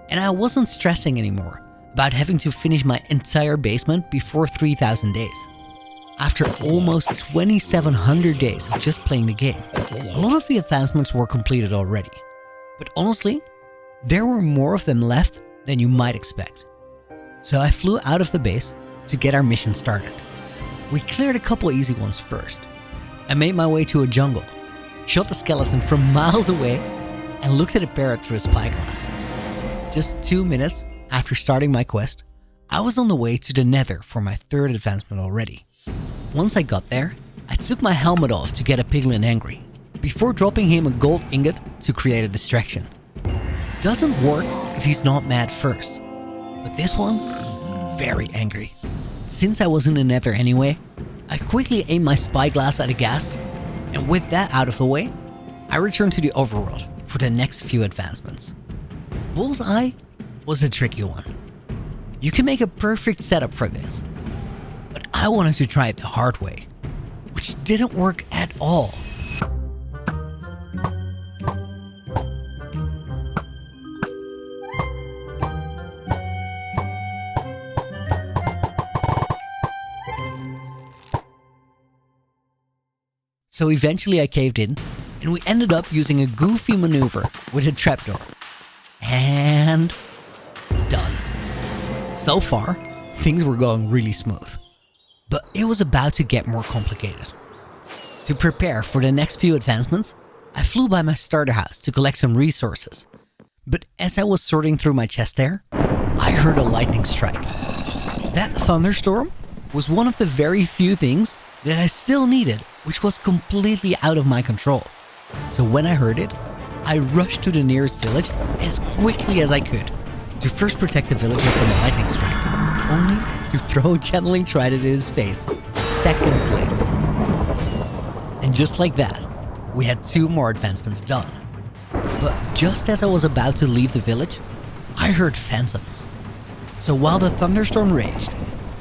And I wasn't stressing anymore about having to finish my entire basement before 3000 days. After almost 2700 days of just playing the game, a lot of the advancements were completed already. But honestly, there were more of them left than you might expect. So I flew out of the base to get our mission started. We cleared a couple easy ones first. I made my way to a jungle, shot the skeleton from miles away, and looked at a parrot through a spyglass. Just 2 minutes after starting my quest, I was on the way to the nether for my third advancement already. Once I got there, I took my helmet off to get a piglin angry, before dropping him a gold ingot to create a distraction. Doesn't work if he's not mad first, but this one, very angry. Since I was in the nether anyway, I quickly aimed my spyglass at a ghast, and with that out of the way, I returned to the overworld for the next few advancements. Bullseye was a tricky one. You can make a perfect setup for this, but I wanted to try it the hard way, which didn't work at all. So eventually I caved in, and we ended up using a goofy maneuver with a trapdoor. And done. So far, things were going really smooth. But it was about to get more complicated. To prepare for the next few advancements, I flew by my starter house to collect some resources. But as I was sorting through my chest there, I heard a lightning strike. That thunderstorm was one of the very few things that I still needed, which was completely out of my control. So when I heard it, I rushed to the nearest village as quickly as I could to first protect the villager from a lightning strike, only to throw a channeling trident in his face seconds later. And just like that, we had 2 more advancements done. But just as I was about to leave the village, I heard phantoms. So while the thunderstorm raged,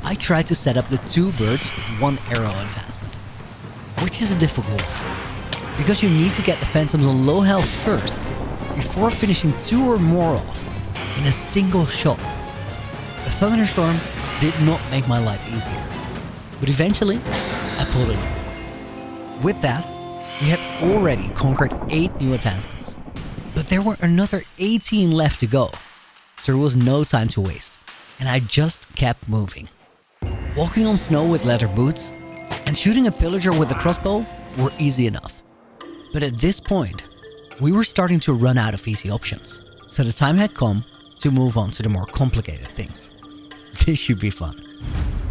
I tried to set up the 2 birds, 1 arrow advancement, which is a difficult one, because you need to get the phantoms on low health first, before finishing 2 or more off in a single shot. The thunderstorm did not make my life easier, but eventually I pulled it off. With that, we had already conquered 8 new advancements, but there were another 18 left to go, so there was no time to waste, and I just kept moving. Walking on snow with leather boots and shooting a pillager with a crossbow were easy enough. But at this point, we were starting to run out of easy options, so the time had come to move on to the more complicated things. This should be fun.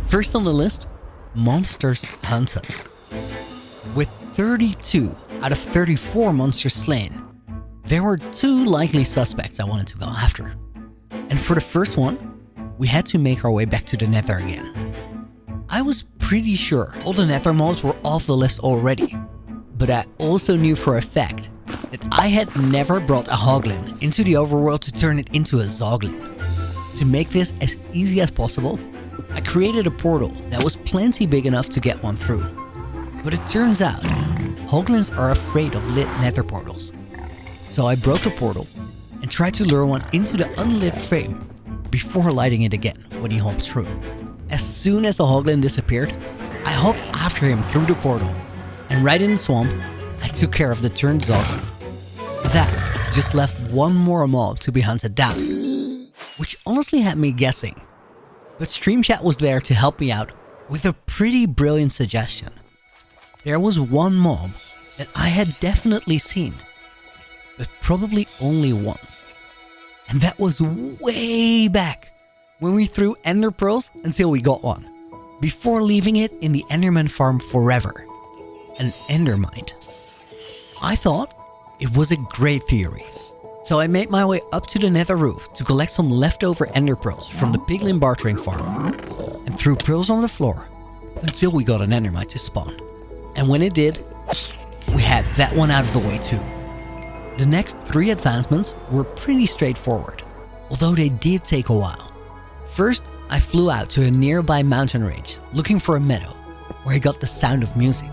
First on the list, monsters hunted. With 32 out of 34 monsters slain, there were 2 likely suspects I wanted to go after. And for the first one, we had to make our way back to the Nether again. I was pretty sure all the Nether mobs were off the list already, but I also knew for a fact that I had never brought a Hoglin into the overworld to turn it into a Zoglin. To make this as easy as possible, I created a portal that was plenty big enough to get one through. But it turns out, Hoglins are afraid of lit Nether portals. So I broke the portal and tried to lure one into the unlit frame before lighting it again when he hopped through. As soon as the Hoglin disappeared, I hopped after him through the portal, and right in the swamp, I took care of the turned Zoglin. That just left 1 more mob to be hunted down, which honestly had me guessing. But Stream Chat was there to help me out with a pretty brilliant suggestion. There was 1 mob that I had definitely seen, but probably only once. And that was way back when we threw ender pearls until we got one, before leaving it in the Enderman farm forever. An endermite. I thought it was a great theory, so I made my way up to the Nether roof to collect some leftover ender pearls from the piglin bartering farm, and threw pearls on the floor until we got an endermite to spawn. And when it did, we had that one out of the way too. The next 3 advancements were pretty straightforward, although they did take a while. First, I flew out to a nearby mountain range looking for a meadow where I got the sound of music.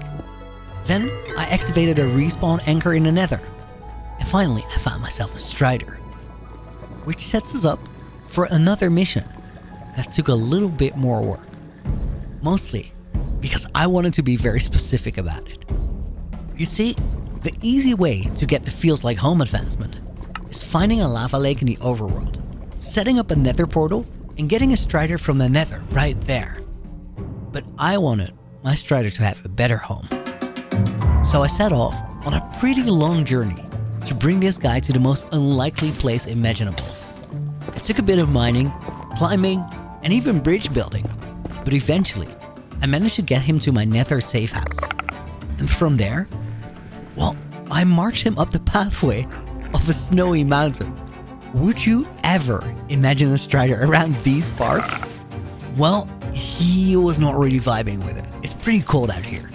Then I activated a respawn anchor in the Nether, and finally I found myself a strider, which sets us up for another mission that took a little bit more work, mostly because I wanted to be very specific about it. You see, the easy way to get the feels like home advancement is finding a lava lake in the overworld, setting up a Nether portal, and getting a strider from the Nether right there. But I wanted my strider to have a better home. So I set off on a pretty long journey to bring this guy to the most unlikely place imaginable. It took a bit of mining, climbing, and even bridge building, but eventually I managed to get him to my Nether safe house. And from there, well, I marched him up the pathway of a snowy mountain. Would you ever imagine a strider around these parts? Well, he was not really vibing with it. It's pretty cold out here.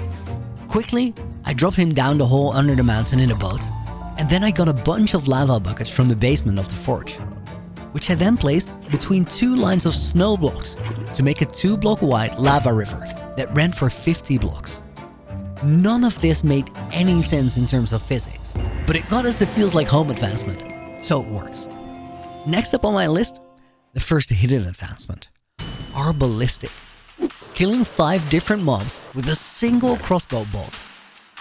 Quickly, I dropped him down the hole under the mountain in a boat, and then I got a bunch of lava buckets from the basement of the forge, which I then placed between 2 lines of snow blocks to make a 2-block wide lava river that ran for 50 blocks. None of this made any sense in terms of physics, but it got us the feels like home advancement, so it works. Next up on my list, the first hidden advancement, our ballistic. Killing 5 different mobs with a single crossbow bolt.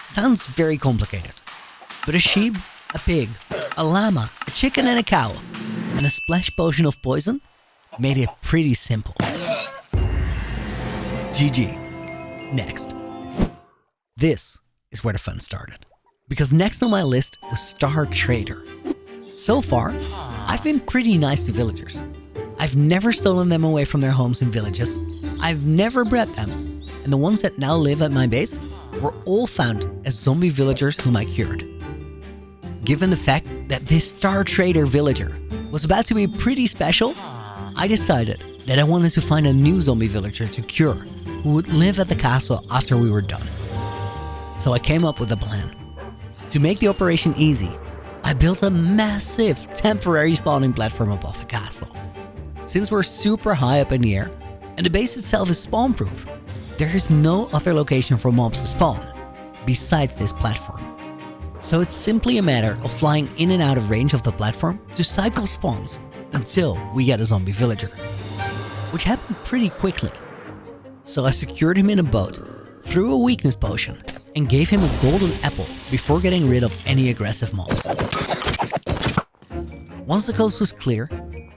Sounds very complicated, but a sheep, a pig, a llama, a chicken and a cow, and a splash potion of poison made it pretty simple. GG. Next. This is where the fun started, because next on my list was Star Trader. So far, I've been pretty nice to villagers. I've never stolen them away from their homes and villages. I've never bred them, and the ones that now live at my base were all found as zombie villagers whom I cured. Given the fact that this Star Trader villager was about to be pretty special, I decided that I wanted to find a new zombie villager to cure who would live at the castle after we were done. So I came up with a plan. To make the operation easy, I built a massive temporary spawning platform above the castle. Since we're super high up in the air and the base itself is spawn-proof, there is no other location for mobs to spawn besides this platform. So it's simply a matter of flying in and out of range of the platform to cycle spawns until we get a zombie villager, which happened pretty quickly. So I secured him in a boat, threw a weakness potion, and gave him a golden apple before getting rid of any aggressive mobs. Once the coast was clear,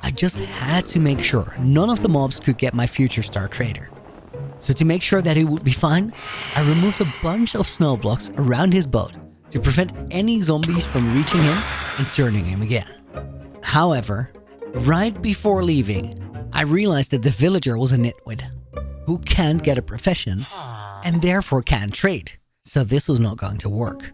I just had to make sure none of the mobs could get my future Star Trader. So to make sure that he would be fine, I removed a bunch of snow blocks around his boat to prevent any zombies from reaching him and turning him again. However, right before leaving, I realized that the villager was a nitwit who can't get a profession and therefore can't trade, so this was not going to work.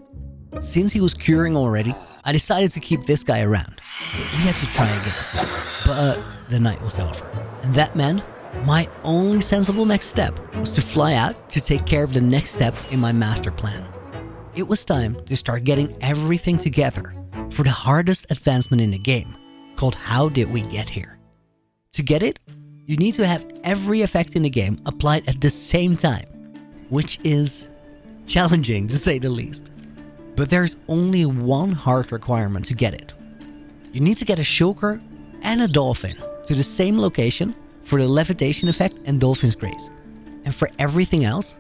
Since he was curing already, I decided to keep this guy around, but we had to try again. But the night was over, and that meant my only sensible next step was to fly out to take care of the next step in my master plan. It was time to start getting everything together for the hardest advancement in the game, called How Did We Get Here? To get it, you need to have every effect in the game applied at the same time, which is challenging to say the least. But there's only one hard requirement to get it. You need to get a shulker and a dolphin to the same location for the levitation effect and dolphin's grace. And for everything else,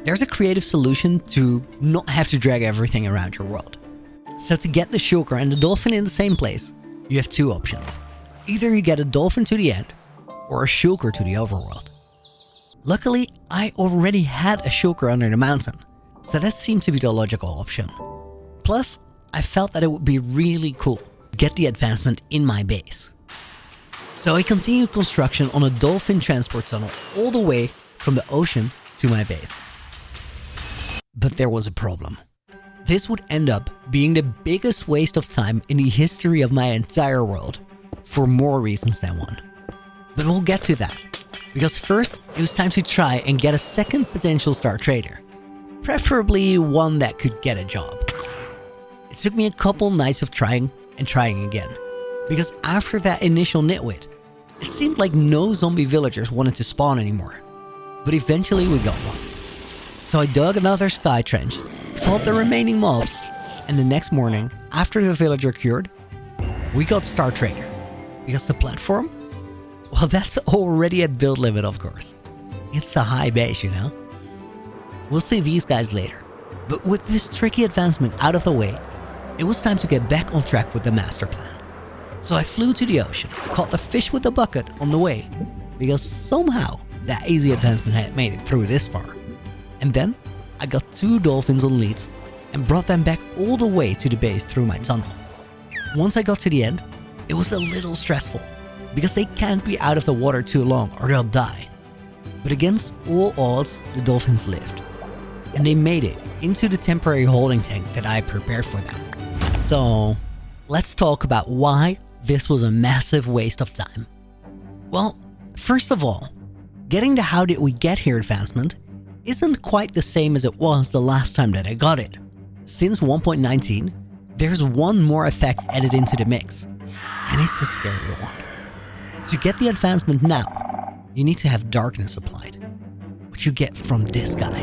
there's a creative solution to not have to drag everything around your world. So to get the shulker and the dolphin in the same place, you have two options. Either you get a dolphin to the end, or a shulker to the overworld. Luckily, I already had a shulker under the mountain, so that seemed to be the logical option. Plus, I felt that it would be really cool to get the advancement in my base. So I continued construction on a dolphin transport tunnel all the way from the ocean to my base. But there was a problem. This would end up being the biggest waste of time in the history of my entire world, for more reasons than one. But we'll get to that, because first it was time to try and get a second potential Star Trader, preferably one that could get a job. It took me a couple nights of trying and trying again, because after that initial nitwit, it seemed like no zombie villagers wanted to spawn anymore. But eventually we got one. So I dug another sky trench, fought the remaining mobs, and the next morning, after the villager cured, we got Star Trader. Because the platform? Well, that's already at build limit, of course. It's a high base, you know? We'll see these guys later. But with this tricky advancement out of the way, it was time to get back on track with the master plan. So I flew to the ocean, caught the fish with a bucket on the way, because somehow that easy advancement had made it through this far. And then I got 2 dolphins on leads and brought them back all the way to the base through my tunnel. Once I got to the end, it was a little stressful, because they can't be out of the water too long or they'll die. But against all odds, the dolphins lived. And they made it into the temporary holding tank that I prepared for them. So, let's talk about why this was a massive waste of time. Well, first of all, getting the How Did We Get Here advancement isn't quite the same as it was the last time that I got it. Since 1.19, there's one more effect added into the mix, and it's a scary one. To get the advancement now, you need to have darkness applied, which you get from this guy.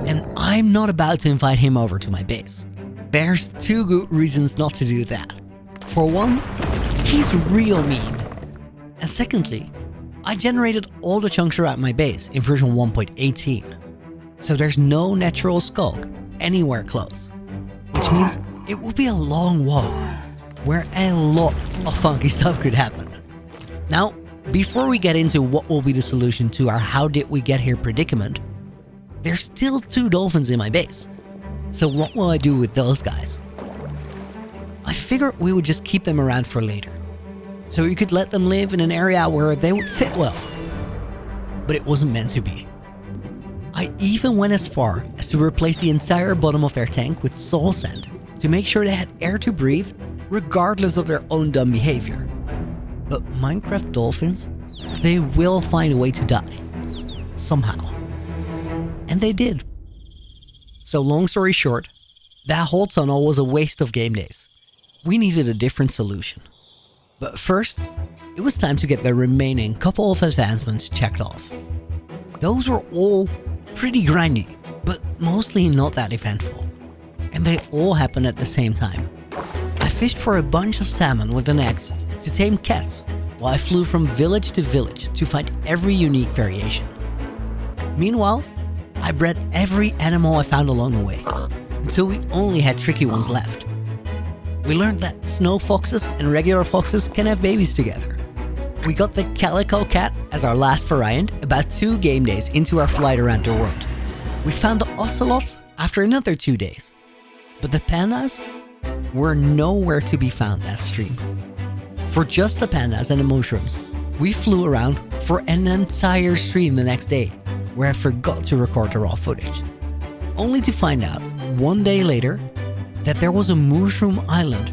And I'm not about to invite him over to my base. There's 2 good reasons not to do that. For one, he's real mean. And secondly, I generated all the chunks around my base in version 1.18. So there's no natural skulk anywhere close. Which means it would be a long walk where a lot of funky stuff could happen. Now, before we get into what will be the solution to our How Did We Get Here predicament, there's still 2 dolphins in my base. So what will I do with those guys? I figured we would just keep them around for later, so you could let them live in an area where they would fit well. But it wasn't meant to be. I even went as far as to replace the entire bottom of their tank with soul sand to make sure they had air to breathe regardless of their own dumb behavior. But Minecraft dolphins, they will find a way to die. Somehow. And they did. So long story short, that whole tunnel was a waste of game days. We needed a different solution. But first, it was time to get the remaining couple of advancements checked off. Those were all pretty grindy, but mostly not that eventful. And they all happened at the same time. I fished for a bunch of salmon with an axe to tame cats, while I flew from village to village to find every unique variation. Meanwhile, I bred every animal I found along the way, until we only had tricky ones left. We learned that snow foxes and regular foxes can have babies together. We got the calico cat as our last variant about 2 game days into our flight around the world. We found the ocelots after another 2 days. But the pandas were nowhere to be found that stream. For just the pandas and the mushrooms, we flew around for an entire stream the next day, where I forgot to record the raw footage. Only to find out, 1 day later, that there was a mushroom island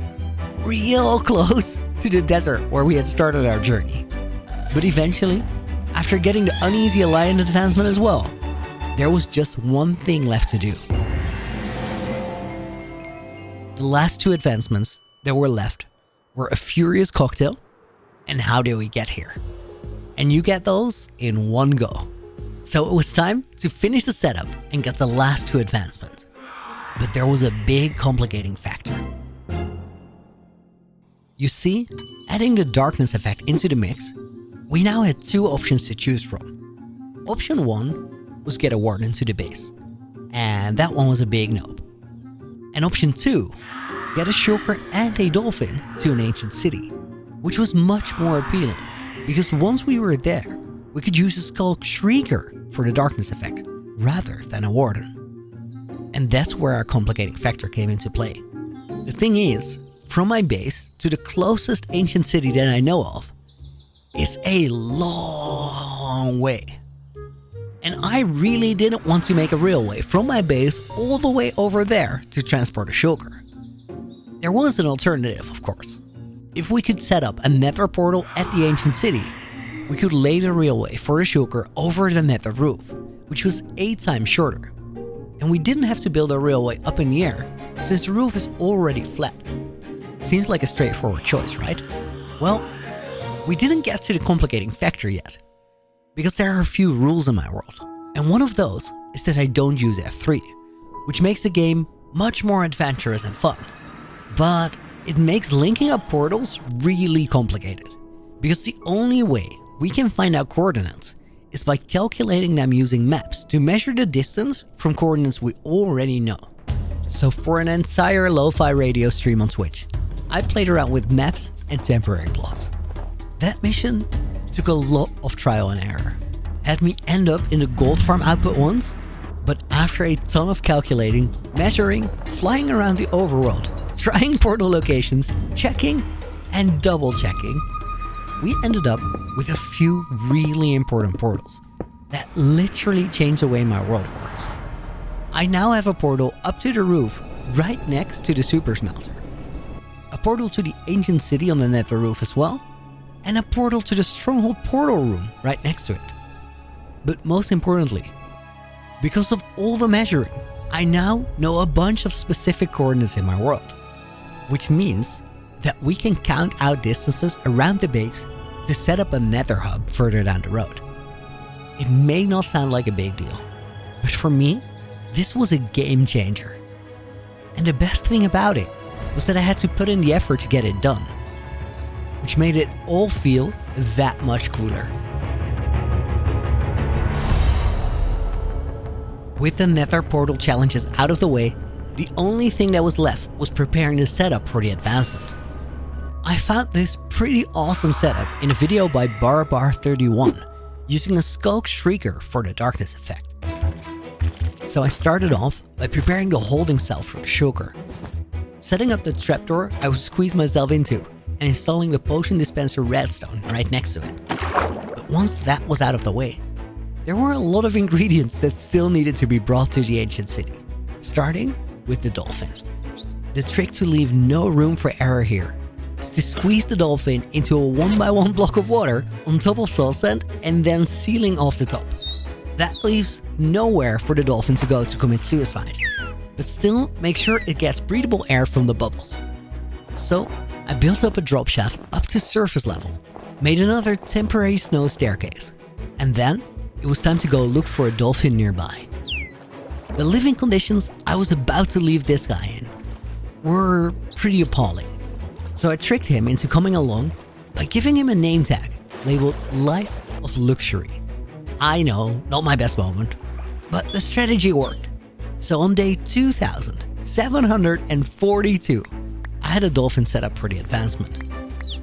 real close to the desert where we had started our journey. But eventually, after getting the uneasy alliance advancement as well, there was just one thing left to do. The last 2 advancements that were left were a furious cocktail and how did we get here. And you get those in one go. So it was time to finish the setup and get the last 2 advancements. But there was a big complicating factor. You see, adding the darkness effect into the mix, we now had 2 options to choose from. Option 1 was get a warden to the base, and that one was a big nope. And option 2, get a shulker and a dolphin to an ancient city, which was much more appealing, because once we were there, we could use a skull shrieker for the darkness effect, rather than a warden. And that's where our complicating factor came into play. The thing is, from my base to the closest ancient city that I know of is a long way. And I really didn't want to make a railway from my base all the way over there to transport a shulker. There was an alternative, of course. If we could set up a nether portal at the ancient city, we could lay the railway for a shulker over the nether roof, which was 8 times shorter. And we didn't have to build a railway up in the air, since the roof is already flat. Seems like a straightforward choice, right? Well, we didn't get to the complicating factor yet, because there are a few rules in my world. And one of those is that I don't use F3, which makes the game much more adventurous and fun. But it makes linking up portals really complicated, because the only way we can find out coordinates is by calculating them using maps to measure the distance from coordinates we already know. So for an entire lo-fi radio stream on Twitch, I played around with maps and temporary blocks. That mission took a lot of trial and error. Had me end up in the gold farm output once, but after a ton of calculating, measuring, flying around the overworld, trying portal locations, checking and double checking, we ended up with a few really important portals that literally changed the way my world works. I now have a portal up to the roof right next to the super smelter, a portal to the ancient city on the nether roof as well, and a portal to the stronghold portal room right next to it. But most importantly, because of all the measuring, I now know a bunch of specific coordinates in my world, which means that we can count out distances around the base to set up a nether hub further down the road. It may not sound like a big deal, but for me, this was a game changer. And the best thing about it was that I had to put in the effort to get it done, which made it all feel that much cooler. With the nether portal challenges out of the way, the only thing that was left was preparing the setup for the advancement. I found this pretty awesome setup in a video by Barbar31 using a Skulk Shrieker for the darkness effect. So I started off by preparing the holding cell for the shulker, setting up the trapdoor I would squeeze myself into, and installing the potion dispenser redstone right next to it. But once that was out of the way, there were a lot of ingredients that still needed to be brought to the ancient city, starting with the dolphin. The trick to leave no room for error here is to squeeze the dolphin into a 1x1 block of water on top of salt sand and then sealing off the top. That leaves nowhere for the dolphin to go to commit suicide, but still make sure it gets breathable air from the bubbles. So I built up a drop shaft up to surface level, made another temporary snow staircase, and then it was time to go look for a dolphin nearby. The living conditions I was about to leave this guy in were pretty appalling, so I tricked him into coming along by giving him a name tag labeled Life of Luxury. I know, not my best moment, but the strategy worked. So on day 2742, I had a dolphin set up for the advancement,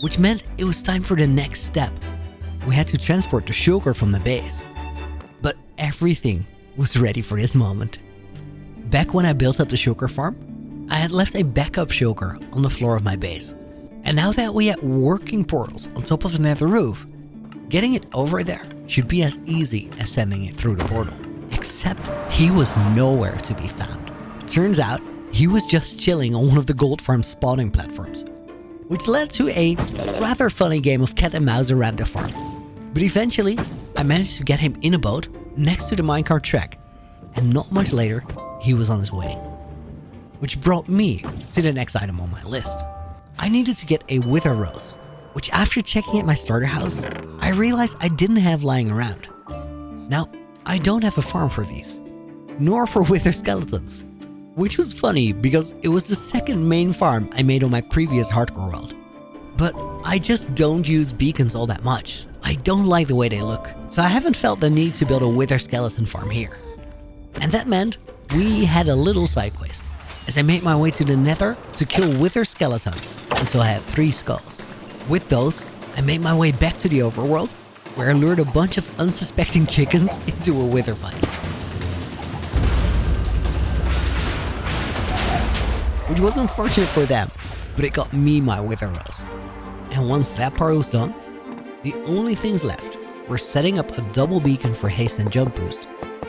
which meant it was time for the next step. We had to transport the sugar from the base. But everything was ready for this moment. Back when I built up the sugar farm, I had left a backup sugar on the floor of my base. And now that we had working portals on top of the nether roof, getting it over there should be as easy as sending it through the portal. Except he was nowhere to be found. Turns out he was just chilling on one of the gold farm spawning platforms, which led to a rather funny game of cat and mouse around the farm. But eventually, I managed to get him in a boat next to the minecart track, and not much later, he was on his way. Which brought me to the next item on my list. I needed to get a wither rose, which after checking at my starter house, I realized I didn't have lying around. Now, I don't have a farm for these, nor for wither skeletons, which was funny because it was the second main farm I made on my previous hardcore world. But I just don't use beacons all that much. I don't like the way they look, so I haven't felt the need to build a wither skeleton farm here. And that meant we had a little side quest, as I made my way to the nether to kill wither skeletons until I had 3 skulls. With those, I made my way back to the overworld, where I lured a bunch of unsuspecting chickens into a wither fight. Which was unfortunate for them, but it got me my wither rose. And once that part was done, the only things left were setting up a double beacon for haste and jump boost.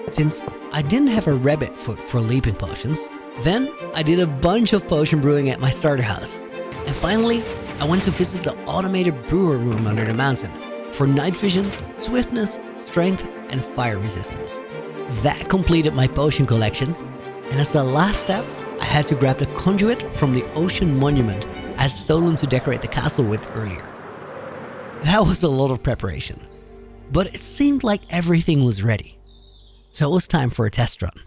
Since I didn't have a rabbit foot for leaping potions, then I did a bunch of potion brewing at my starter house. And finally, I went to visit the automated brewer room under the mountain for night vision, swiftness, strength, and fire resistance. That completed my potion collection, and as the last step, I had to grab the conduit from the ocean monument I had stolen to decorate the castle with earlier. That was a lot of preparation, but it seemed like everything was ready. So it was time for a test run.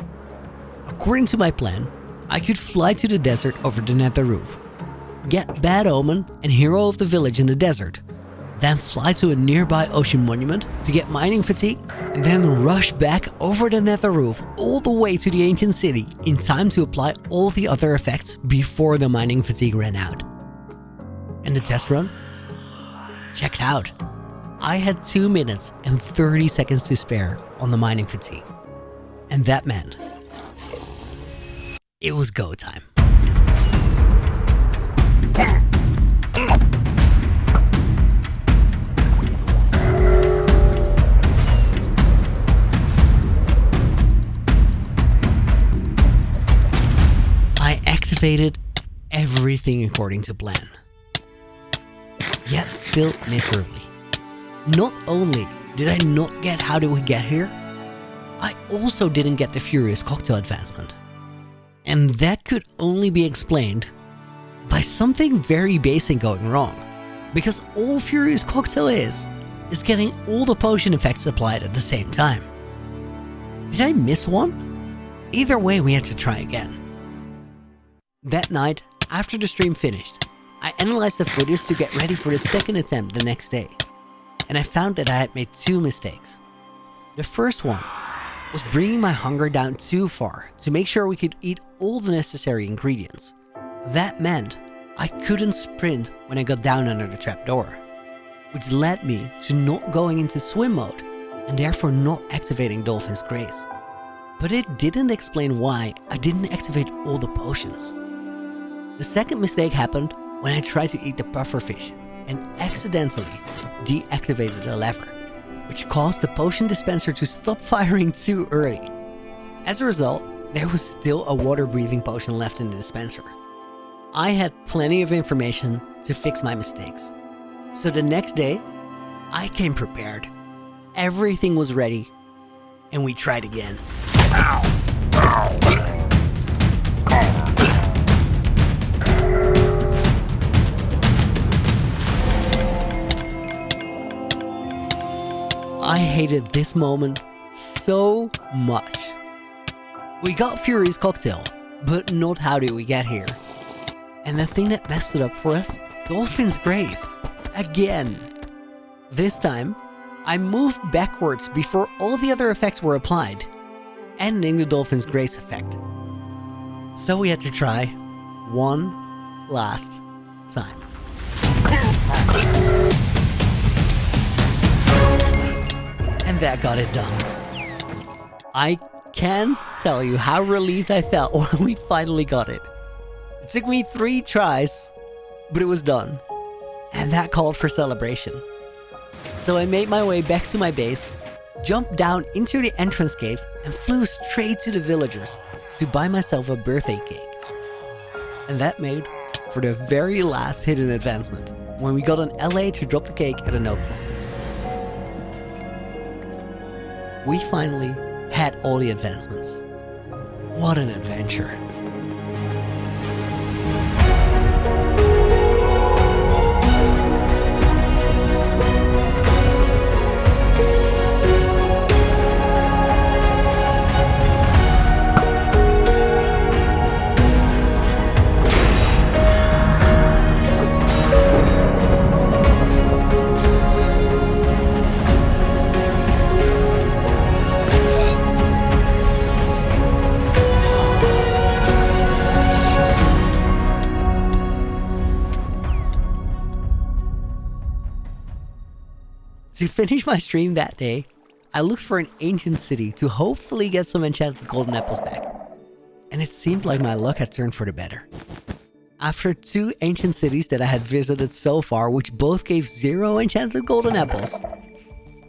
According to my plan, I could fly to the desert over the nether roof, get Bad Omen and Hero of the Village in the desert, then fly to a nearby ocean monument to get mining fatigue, and then rush back over the nether roof all the way to the ancient city in time to apply all the other effects before the mining fatigue ran out. And the test run? Checked out. I had 2 minutes and 30 seconds to spare on the mining fatigue. And that meant it was go time. I activated everything according to plan, yet failed miserably. Not only did I not get how did we get here, I also didn't get the Furious Cocktail advancement. And that could only be explained by something very basic going wrong. Because all Furious Cocktail is getting all the potion effects applied at the same time. Did I miss one? Either way, we had to try again. That night, after the stream finished, I analyzed the footage to get ready for the second attempt the next day. And I found that I had made 2 mistakes. The first one was bringing my hunger down too far to make sure we could eat all the necessary ingredients. That meant I couldn't sprint when I got down under the trapdoor, which led me to not going into swim mode and therefore not activating Dolphin's Grace. But it didn't explain why I didn't activate all the potions. The second mistake happened when I tried to eat the pufferfish and accidentally deactivated the lever, which caused the potion dispenser to stop firing too early. As a result, there was still a water-breathing potion left in the dispenser. I had plenty of information to fix my mistakes. So the next day, I came prepared. Everything was ready, and we tried again. I hated this moment so much. We got Fury's cocktail, but not how did we get here. And the thing that messed it up for us, Dolphin's Grace. Again. This time, I moved backwards before all the other effects were applied, ending the Dolphin's Grace effect. So we had to try one last time. And that got it done. I can't tell you how relieved I felt when we finally got it. It took me 3 tries, but it was done. And that called for celebration. So I made my way back to my base, jumped down into the entrance cave, and flew straight to the villagers to buy myself a birthday cake. And that made for the very last hidden advancement, when we got an LA to drop the cake at a notebook. We finally had all the advancements. What an adventure. To finish my stream that day, I looked for an ancient city to hopefully get some enchanted golden apples back. And it seemed like my luck had turned for the better. After 2 ancient cities that I had visited so far, which both gave 0 enchanted golden apples,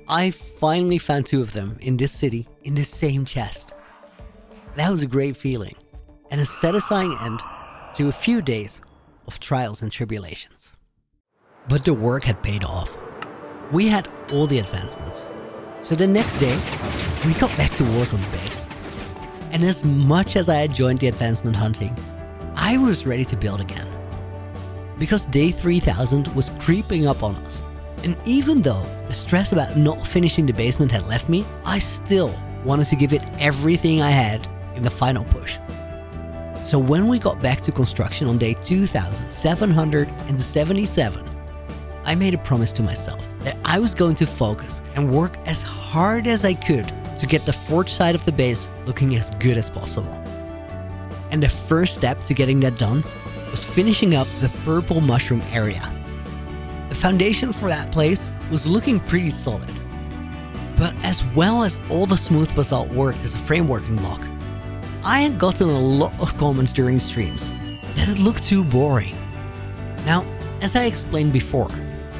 I finally found 2 of them in this city in the same chest. That was a great feeling, and a satisfying end to a few days of trials and tribulations. But the work had paid off. We had all the advancements. So the next day, we got back to work on the base. And as much as I had joined the advancement hunting, I was ready to build again. Because day 3000 was creeping up on us. And even though the stress about not finishing the basement had left me, I still wanted to give it everything I had in the final push. So when we got back to construction on day 2777, I made a promise to myself that I was going to focus and work as hard as I could to get the forge side of the base looking as good as possible. And the first step to getting that done was finishing up the purple mushroom area. The foundation for that place was looking pretty solid. But as well as all the smooth basalt worked as a frameworking block, I had gotten a lot of comments during streams that it looked too boring. Now, as I explained before,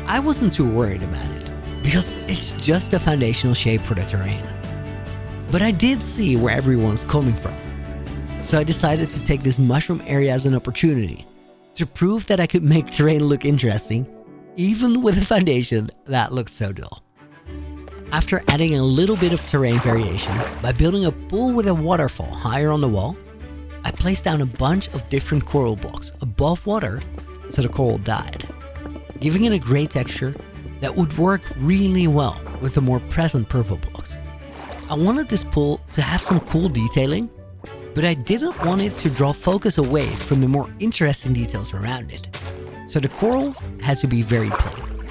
I wasn't too worried about it, because it's just a foundational shape for the terrain. But I did see where everyone's coming from. So I decided to take this mushroom area as an opportunity to prove that I could make terrain look interesting, even with a foundation that looked so dull. After adding a little bit of terrain variation by building a pool with a waterfall higher on the wall, I placed down a bunch of different coral blocks above water so the coral died, giving it a gray texture that would work really well with the more present purple blocks. I wanted this pool to have some cool detailing, but I didn't want it to draw focus away from the more interesting details around it. So the coral had to be very plain.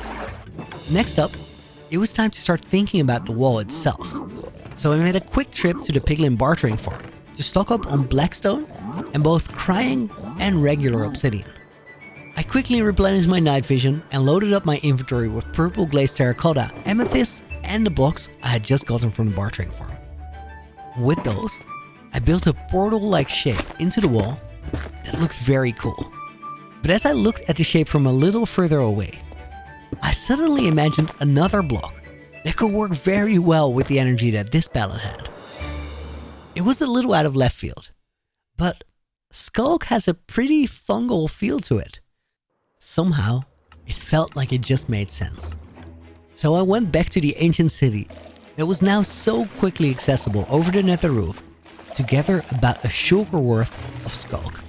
Next up, it was time to start thinking about the wall itself. So I made a quick trip to the piglin bartering farm to stock up on blackstone and both crying and regular obsidian. I quickly replenished my night vision and loaded up my inventory with purple glazed terracotta, amethyst, and the blocks I had just gotten from the bartering farm. With those, I built a portal-like shape into the wall that looked very cool. But as I looked at the shape from a little further away, I suddenly imagined another block that could work very well with the energy that this palette had. It was a little out of left field, but Skulk has a pretty fungal feel to it. Somehow, it felt like it just made sense. So I went back to the ancient city that was now so quickly accessible over the nether roof to gather about a shulker worth of Skulk.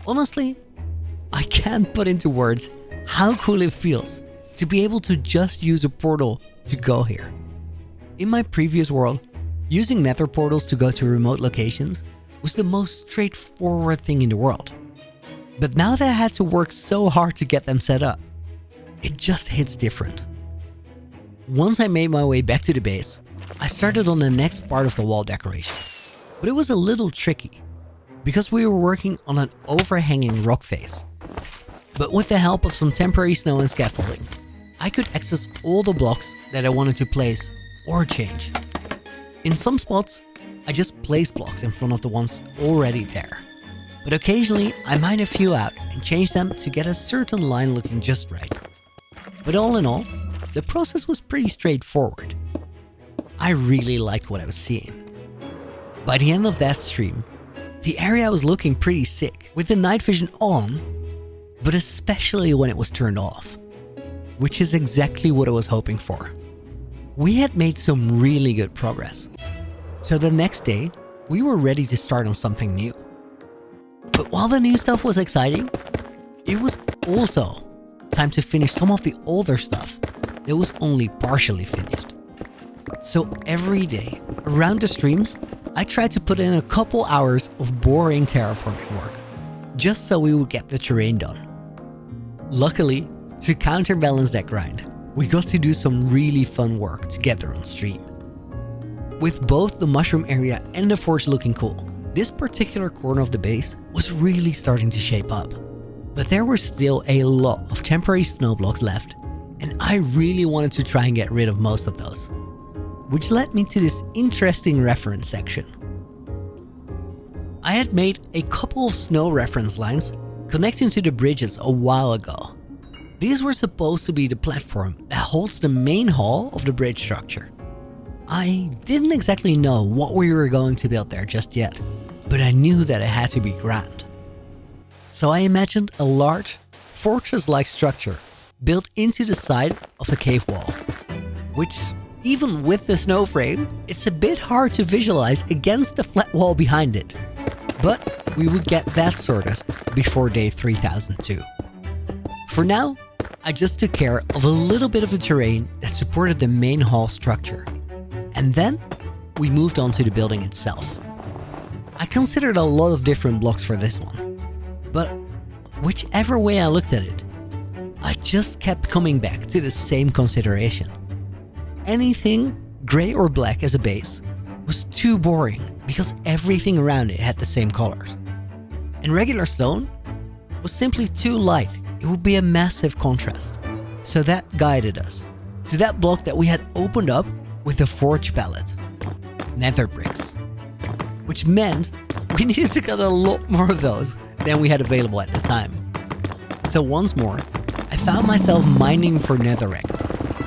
Honestly, I can't put into words how cool it feels to be able to just use a portal to go here. In my previous world, using nether portals to go to remote locations was the most straightforward thing in the world. But now that I had to work so hard to get them set up, it just hits different. Once I made my way back to the base, I started on the next part of the wall decoration. But it was a little tricky, because we were working on an overhanging rock face. But with the help of some temporary snow and scaffolding, I could access all the blocks that I wanted to place or change. In some spots, I just placed blocks in front of the ones already there. But occasionally, I mined a few out and changed them to get a certain line looking just right. But all in all, the process was pretty straightforward. I really liked what I was seeing. By the end of that stream, the area was looking pretty sick, with the night vision on, but especially when it was turned off, which is exactly what I was hoping for. We had made some really good progress, so the next day, we were ready to start on something new. But while the new stuff was exciting, it was also time to finish some of the older stuff that was only partially finished. So every day, around the streams, I tried to put in a couple hours of boring terraforming work, just so we would get the terrain done. Luckily, to counterbalance that grind, we got to do some really fun work together on stream. With both the mushroom area and the forge looking cool, this particular corner of the base was really starting to shape up. But there were still a lot of temporary snow blocks left, and I really wanted to try and get rid of most of those. Which led me to this interesting reference section. I had made a couple of snow reference lines connecting to the bridges a while ago. These were supposed to be the platform that holds the main hall of the bridge structure. I didn't exactly know what we were going to build there just yet, but I knew that it had to be grand. So I imagined a large, fortress-like structure built into the side of the cave wall, which, even with the snow frame, it's a bit hard to visualize against the flat wall behind it. But we would get that sorted before day 3002. For now, I just took care of a little bit of the terrain that supported the main hall structure. And then, we moved on to the building itself. I considered a lot of different blocks for this one, but whichever way I looked at it, I just kept coming back to the same consideration. Anything gray or black as a base was too boring because everything around it had the same colors. And regular stone was simply too light. It would be a massive contrast. So that guided us to that block that we had opened up with the forge palette, nether bricks, which meant we needed to get a lot more of those than we had available at the time. So once more, I found myself mining for netherrack,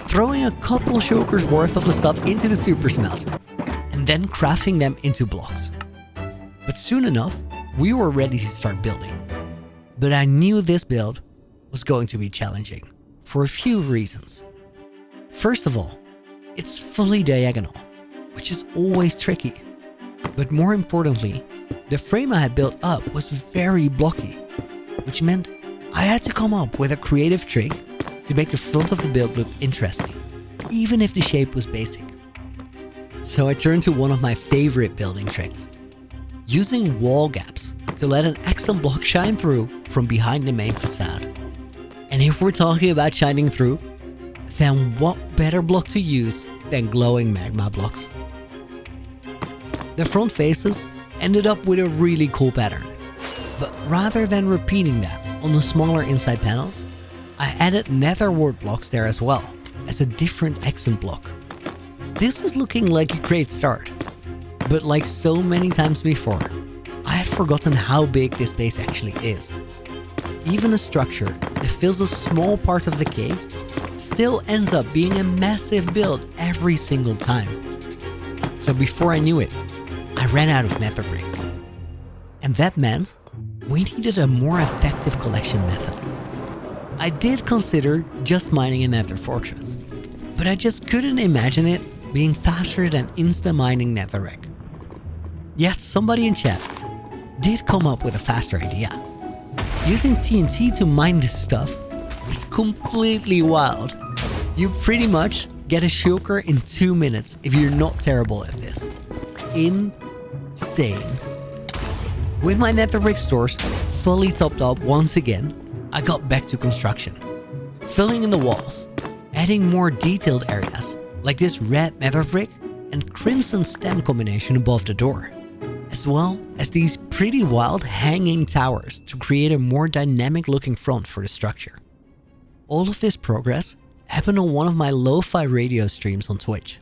throwing a couple shulkers worth of the stuff into the super smelter, and then crafting them into blocks. But soon enough, we were ready to start building. But I knew this build was going to be challenging for a few reasons. First of all, it's fully diagonal, which is always tricky. But more importantly, the frame I had built up was very blocky, which meant I had to come up with a creative trick to make the front of the build look interesting, even if the shape was basic. So I turned to one of my favorite building tricks, using wall gaps to let an accent block shine through from behind the main facade. And if we're talking about shining through, then what better block to use than glowing magma blocks? The front faces ended up with a really cool pattern, but rather than repeating that on the smaller inside panels, I added nether wart blocks there as well, as a different accent block. This was looking like a great start, but like so many times before, I had forgotten how big this base actually is. Even a structure that fills a small part of the cave still ends up being a massive build every single time. So before I knew it, I ran out of nether bricks. And that meant we needed a more effective collection method. I did consider just mining a nether fortress, but I just couldn't imagine it being faster than insta-mining netherrack. Yet somebody in chat did come up with a faster idea. Using TNT to mine this stuff is completely wild. You pretty much get a shulker in 2 minutes if you're not terrible at this. Insane. With my netherrack stores fully topped up once again, I got back to construction. Filling in the walls, adding more detailed areas like this red netherbrick and crimson stem combination above the door, as well as these pretty wild hanging towers to create a more dynamic looking front for the structure. All of this progress happened on one of my lo-fi radio streams on Twitch.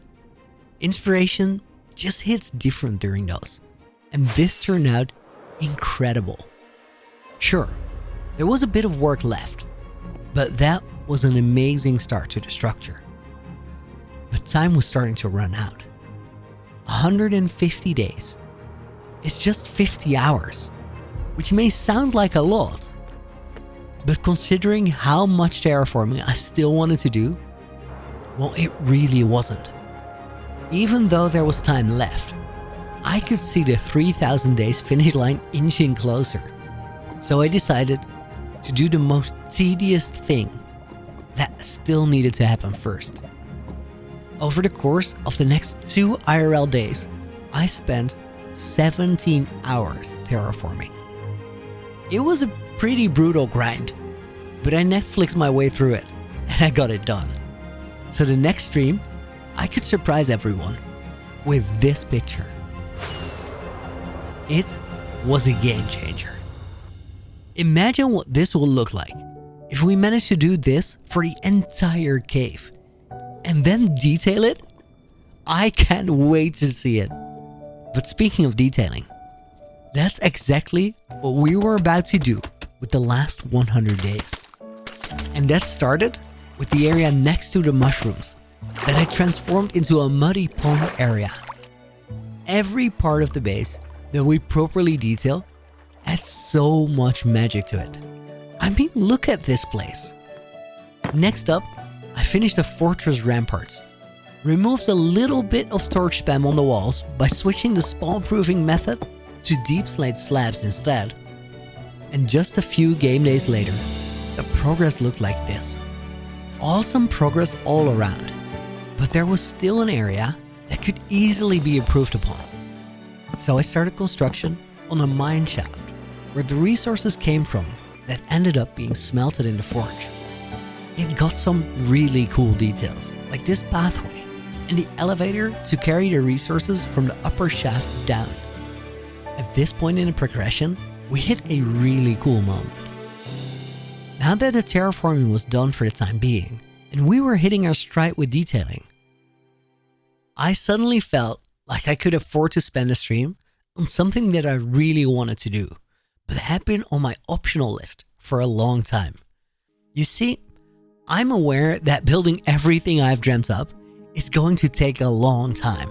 Inspiration just hits different during those, and this turned out incredible. Sure, there was a bit of work left, but that was an amazing start to the structure. But time was starting to run out. 150 days. It's just 50 hours, which may sound like a lot, but considering how much terraforming I still wanted to do, well, it really wasn't. Even though there was time left, I could see the 3,000 days finish line inching closer. So I decided to do the most tedious thing that still needed to happen first. Over the course of the next 2 IRL days, I spent 17 hours terraforming. It was a pretty brutal grind, but I Netflixed my way through it and I got it done. So the next stream, I could surprise everyone with this picture. It was a game changer. Imagine what this will look like if we managed to do this for the entire cave and then detail it. I can't wait to see it. But speaking of detailing, that's exactly what we were about to do with the last 100 days. And that started with the area next to the mushrooms that I transformed into a muddy pond area. Every part of the base that we properly detail had so much magic to it. I mean, look at this place. Next up, I finished the fortress ramparts, removed a little bit of torch spam on the walls by switching the spawn-proofing method to deep slate slabs instead. And just a few game days later, the progress looked like this. Awesome progress all around, but there was still an area that could easily be improved upon. So I started construction on a mine shaft where the resources came from that ended up being smelted in the forge. It got some really cool details, like this pathway and the elevator to carry the resources from the upper shaft down. At this point in the progression, we hit a really cool moment. Now that the terraforming was done for the time being, and we were hitting our stride with detailing, I suddenly felt like I could afford to spend a stream on something that I really wanted to do, but had been on my optional list for a long time. You see, I'm aware that building everything I've dreamt up is going to take a long time.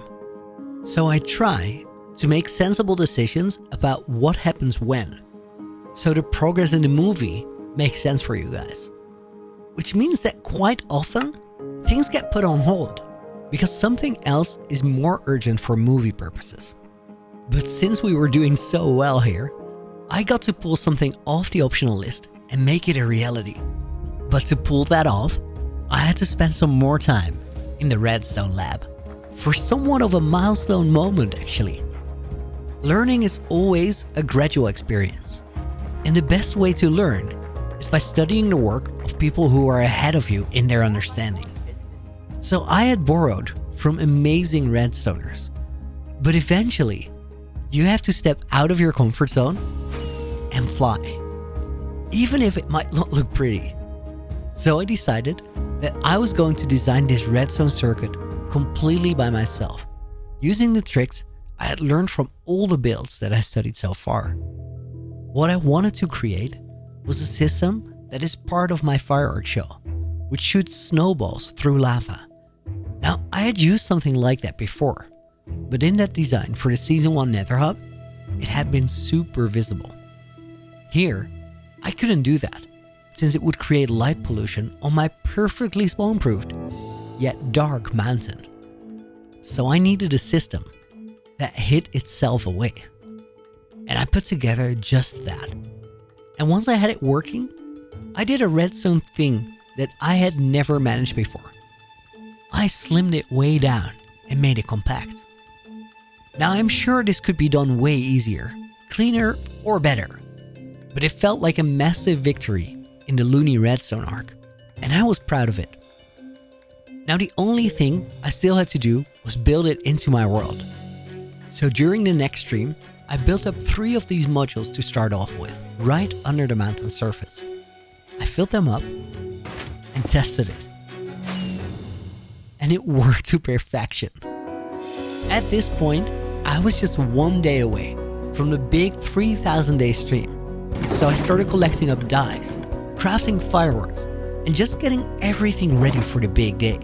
So I try to make sensible decisions about what happens when, so the progress in the movie makes sense for you guys. Which means that quite often, things get put on hold because something else is more urgent for movie purposes. But since we were doing so well here, I got to pull something off the optional list and make it a reality. But to pull that off, I had to spend some more time in the redstone lab for somewhat of a milestone moment actually. Learning is always a gradual experience, and the best way to learn is by studying the work of people who are ahead of you in their understanding. So I had borrowed from amazing redstoners, but eventually you have to step out of your comfort zone and fly, even if it might not look pretty. So I decided that I was going to design this redstone circuit completely by myself, using the tricks I had learned from all the builds that I studied so far. What I wanted to create was a system that is part of my fireworks show, which shoots snowballs through lava. Now, I had used something like that before, but in that design for the Season 1 Nether Hub, it had been super visible. Here, I couldn't do that, since it would create light pollution on my perfectly spawn-proofed, yet dark mountain. So I needed a system that hid itself away. And I put together just that. And once I had it working, I did a redstone thing that I had never managed before. I slimmed it way down and made it compact. Now I'm sure this could be done way easier, cleaner, or better. But it felt like a massive victory in the Looney redstone arc, and I was proud of it. Now the only thing I still had to do was build it into my world. So during the next stream, I built up 3 of these modules to start off with, right under the mountain surface. I filled them up and tested it. And it worked to perfection. At this point, I was just 1 day away from the big 3,000 day stream. So I started collecting up dyes, crafting fireworks, and just getting everything ready for the big day.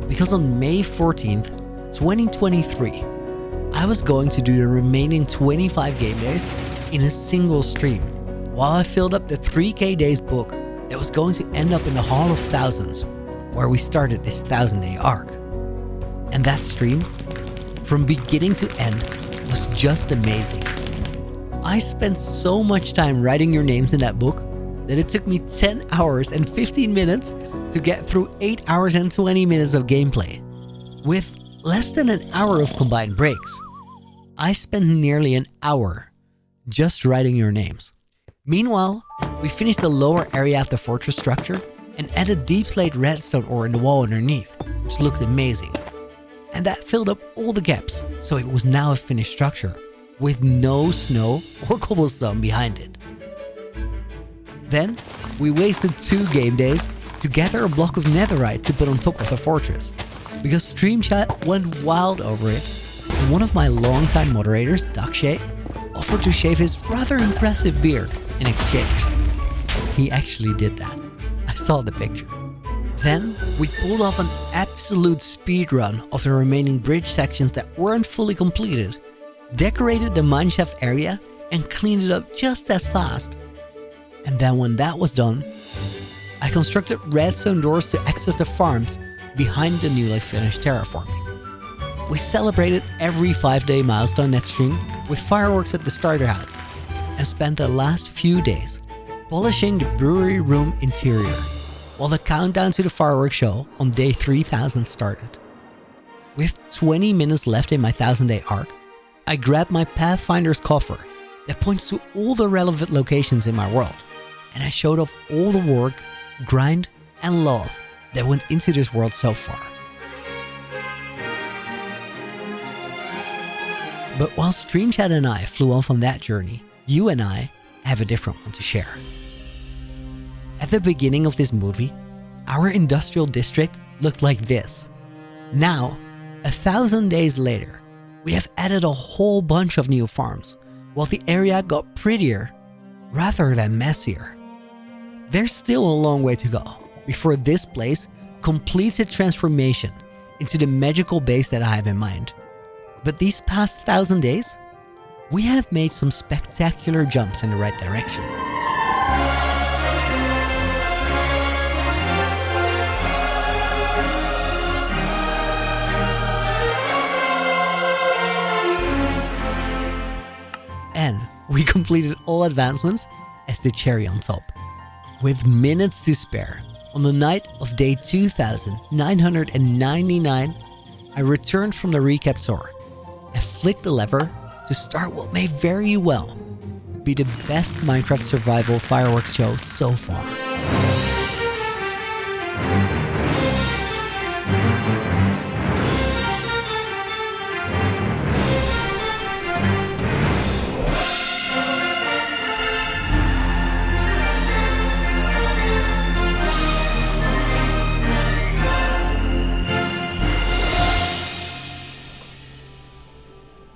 Because on May 14th, 2023, I was going to do the remaining 25 game days in a single stream, while I filled up the 3K days book that was going to end up in the Hall of Thousands, where we started this 1,000-day arc. And that stream, from beginning to end, was just amazing. I spent so much time writing your names in that book that it took me 10 hours and 15 minutes to get through 8 hours and 20 minutes of gameplay, with less than an hour of combined breaks. I spent nearly an hour just writing your names. Meanwhile, we finished the lower area of the fortress structure and added deep slate redstone ore in the wall underneath, which looked amazing. And that filled up all the gaps, so it was now a finished structure, with no snow or cobblestone behind it. Then, we wasted 2 game days to gather a block of netherite to put on top of the fortress, because Stream Chat went wild over it, and one of my longtime moderators, Dakshay, offered to shave his rather impressive beard in exchange. He actually did that. I saw the picture. Then, we pulled off an absolute speedrun of the remaining bridge sections that weren't fully completed, decorated the mineshaft area, and cleaned it up just as fast. And then when that was done, I constructed redstone doors to access the farms behind the newly finished terraforming. We celebrated every 5-day milestone net stream with fireworks at the starter house, and spent the last few days polishing the brewery room interior, while the countdown to the fireworks show on day 3000 started. With 20 minutes left in my 1000-day arc, I grabbed my Pathfinder's coffer that points to all the relevant locations in my world, and I showed off all the work, grind, and love that went into this world so far. But while Stream Chat and I flew off on that journey, you and I have a different one to share. At the beginning of this movie, our industrial district looked like this. Now, 1,000 days later, we have added a whole bunch of new farms, while the area got prettier rather than messier. There's still a long way to go before this place completes its transformation into the magical base that I have in mind. But these past 1,000 days, we have made some spectacular jumps in the right direction. And we completed all advancements as the cherry on top. With minutes to spare, on the night of day 2999, I returned from the recap tour and flicked the lever to start what may very well be the best Minecraft survival fireworks show so far.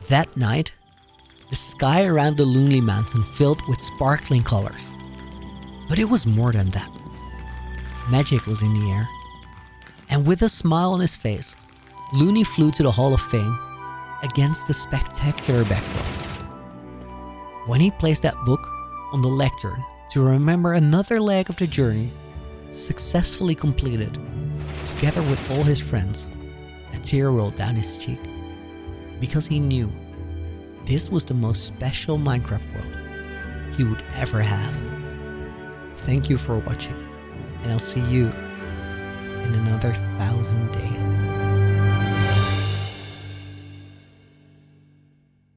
That night, the sky around the Lonely Mountain filled with sparkling colors. But it was more than that. Magic was in the air. And with a smile on his face, Looney flew to the Hall of Fame against the spectacular backdrop. When he placed that book on the lectern to remember another leg of the journey successfully completed, together with all his friends, a tear rolled down his cheek, because he knew this was the most special Minecraft world he would ever have. Thank you for watching, and I'll see you in another 1,000 days.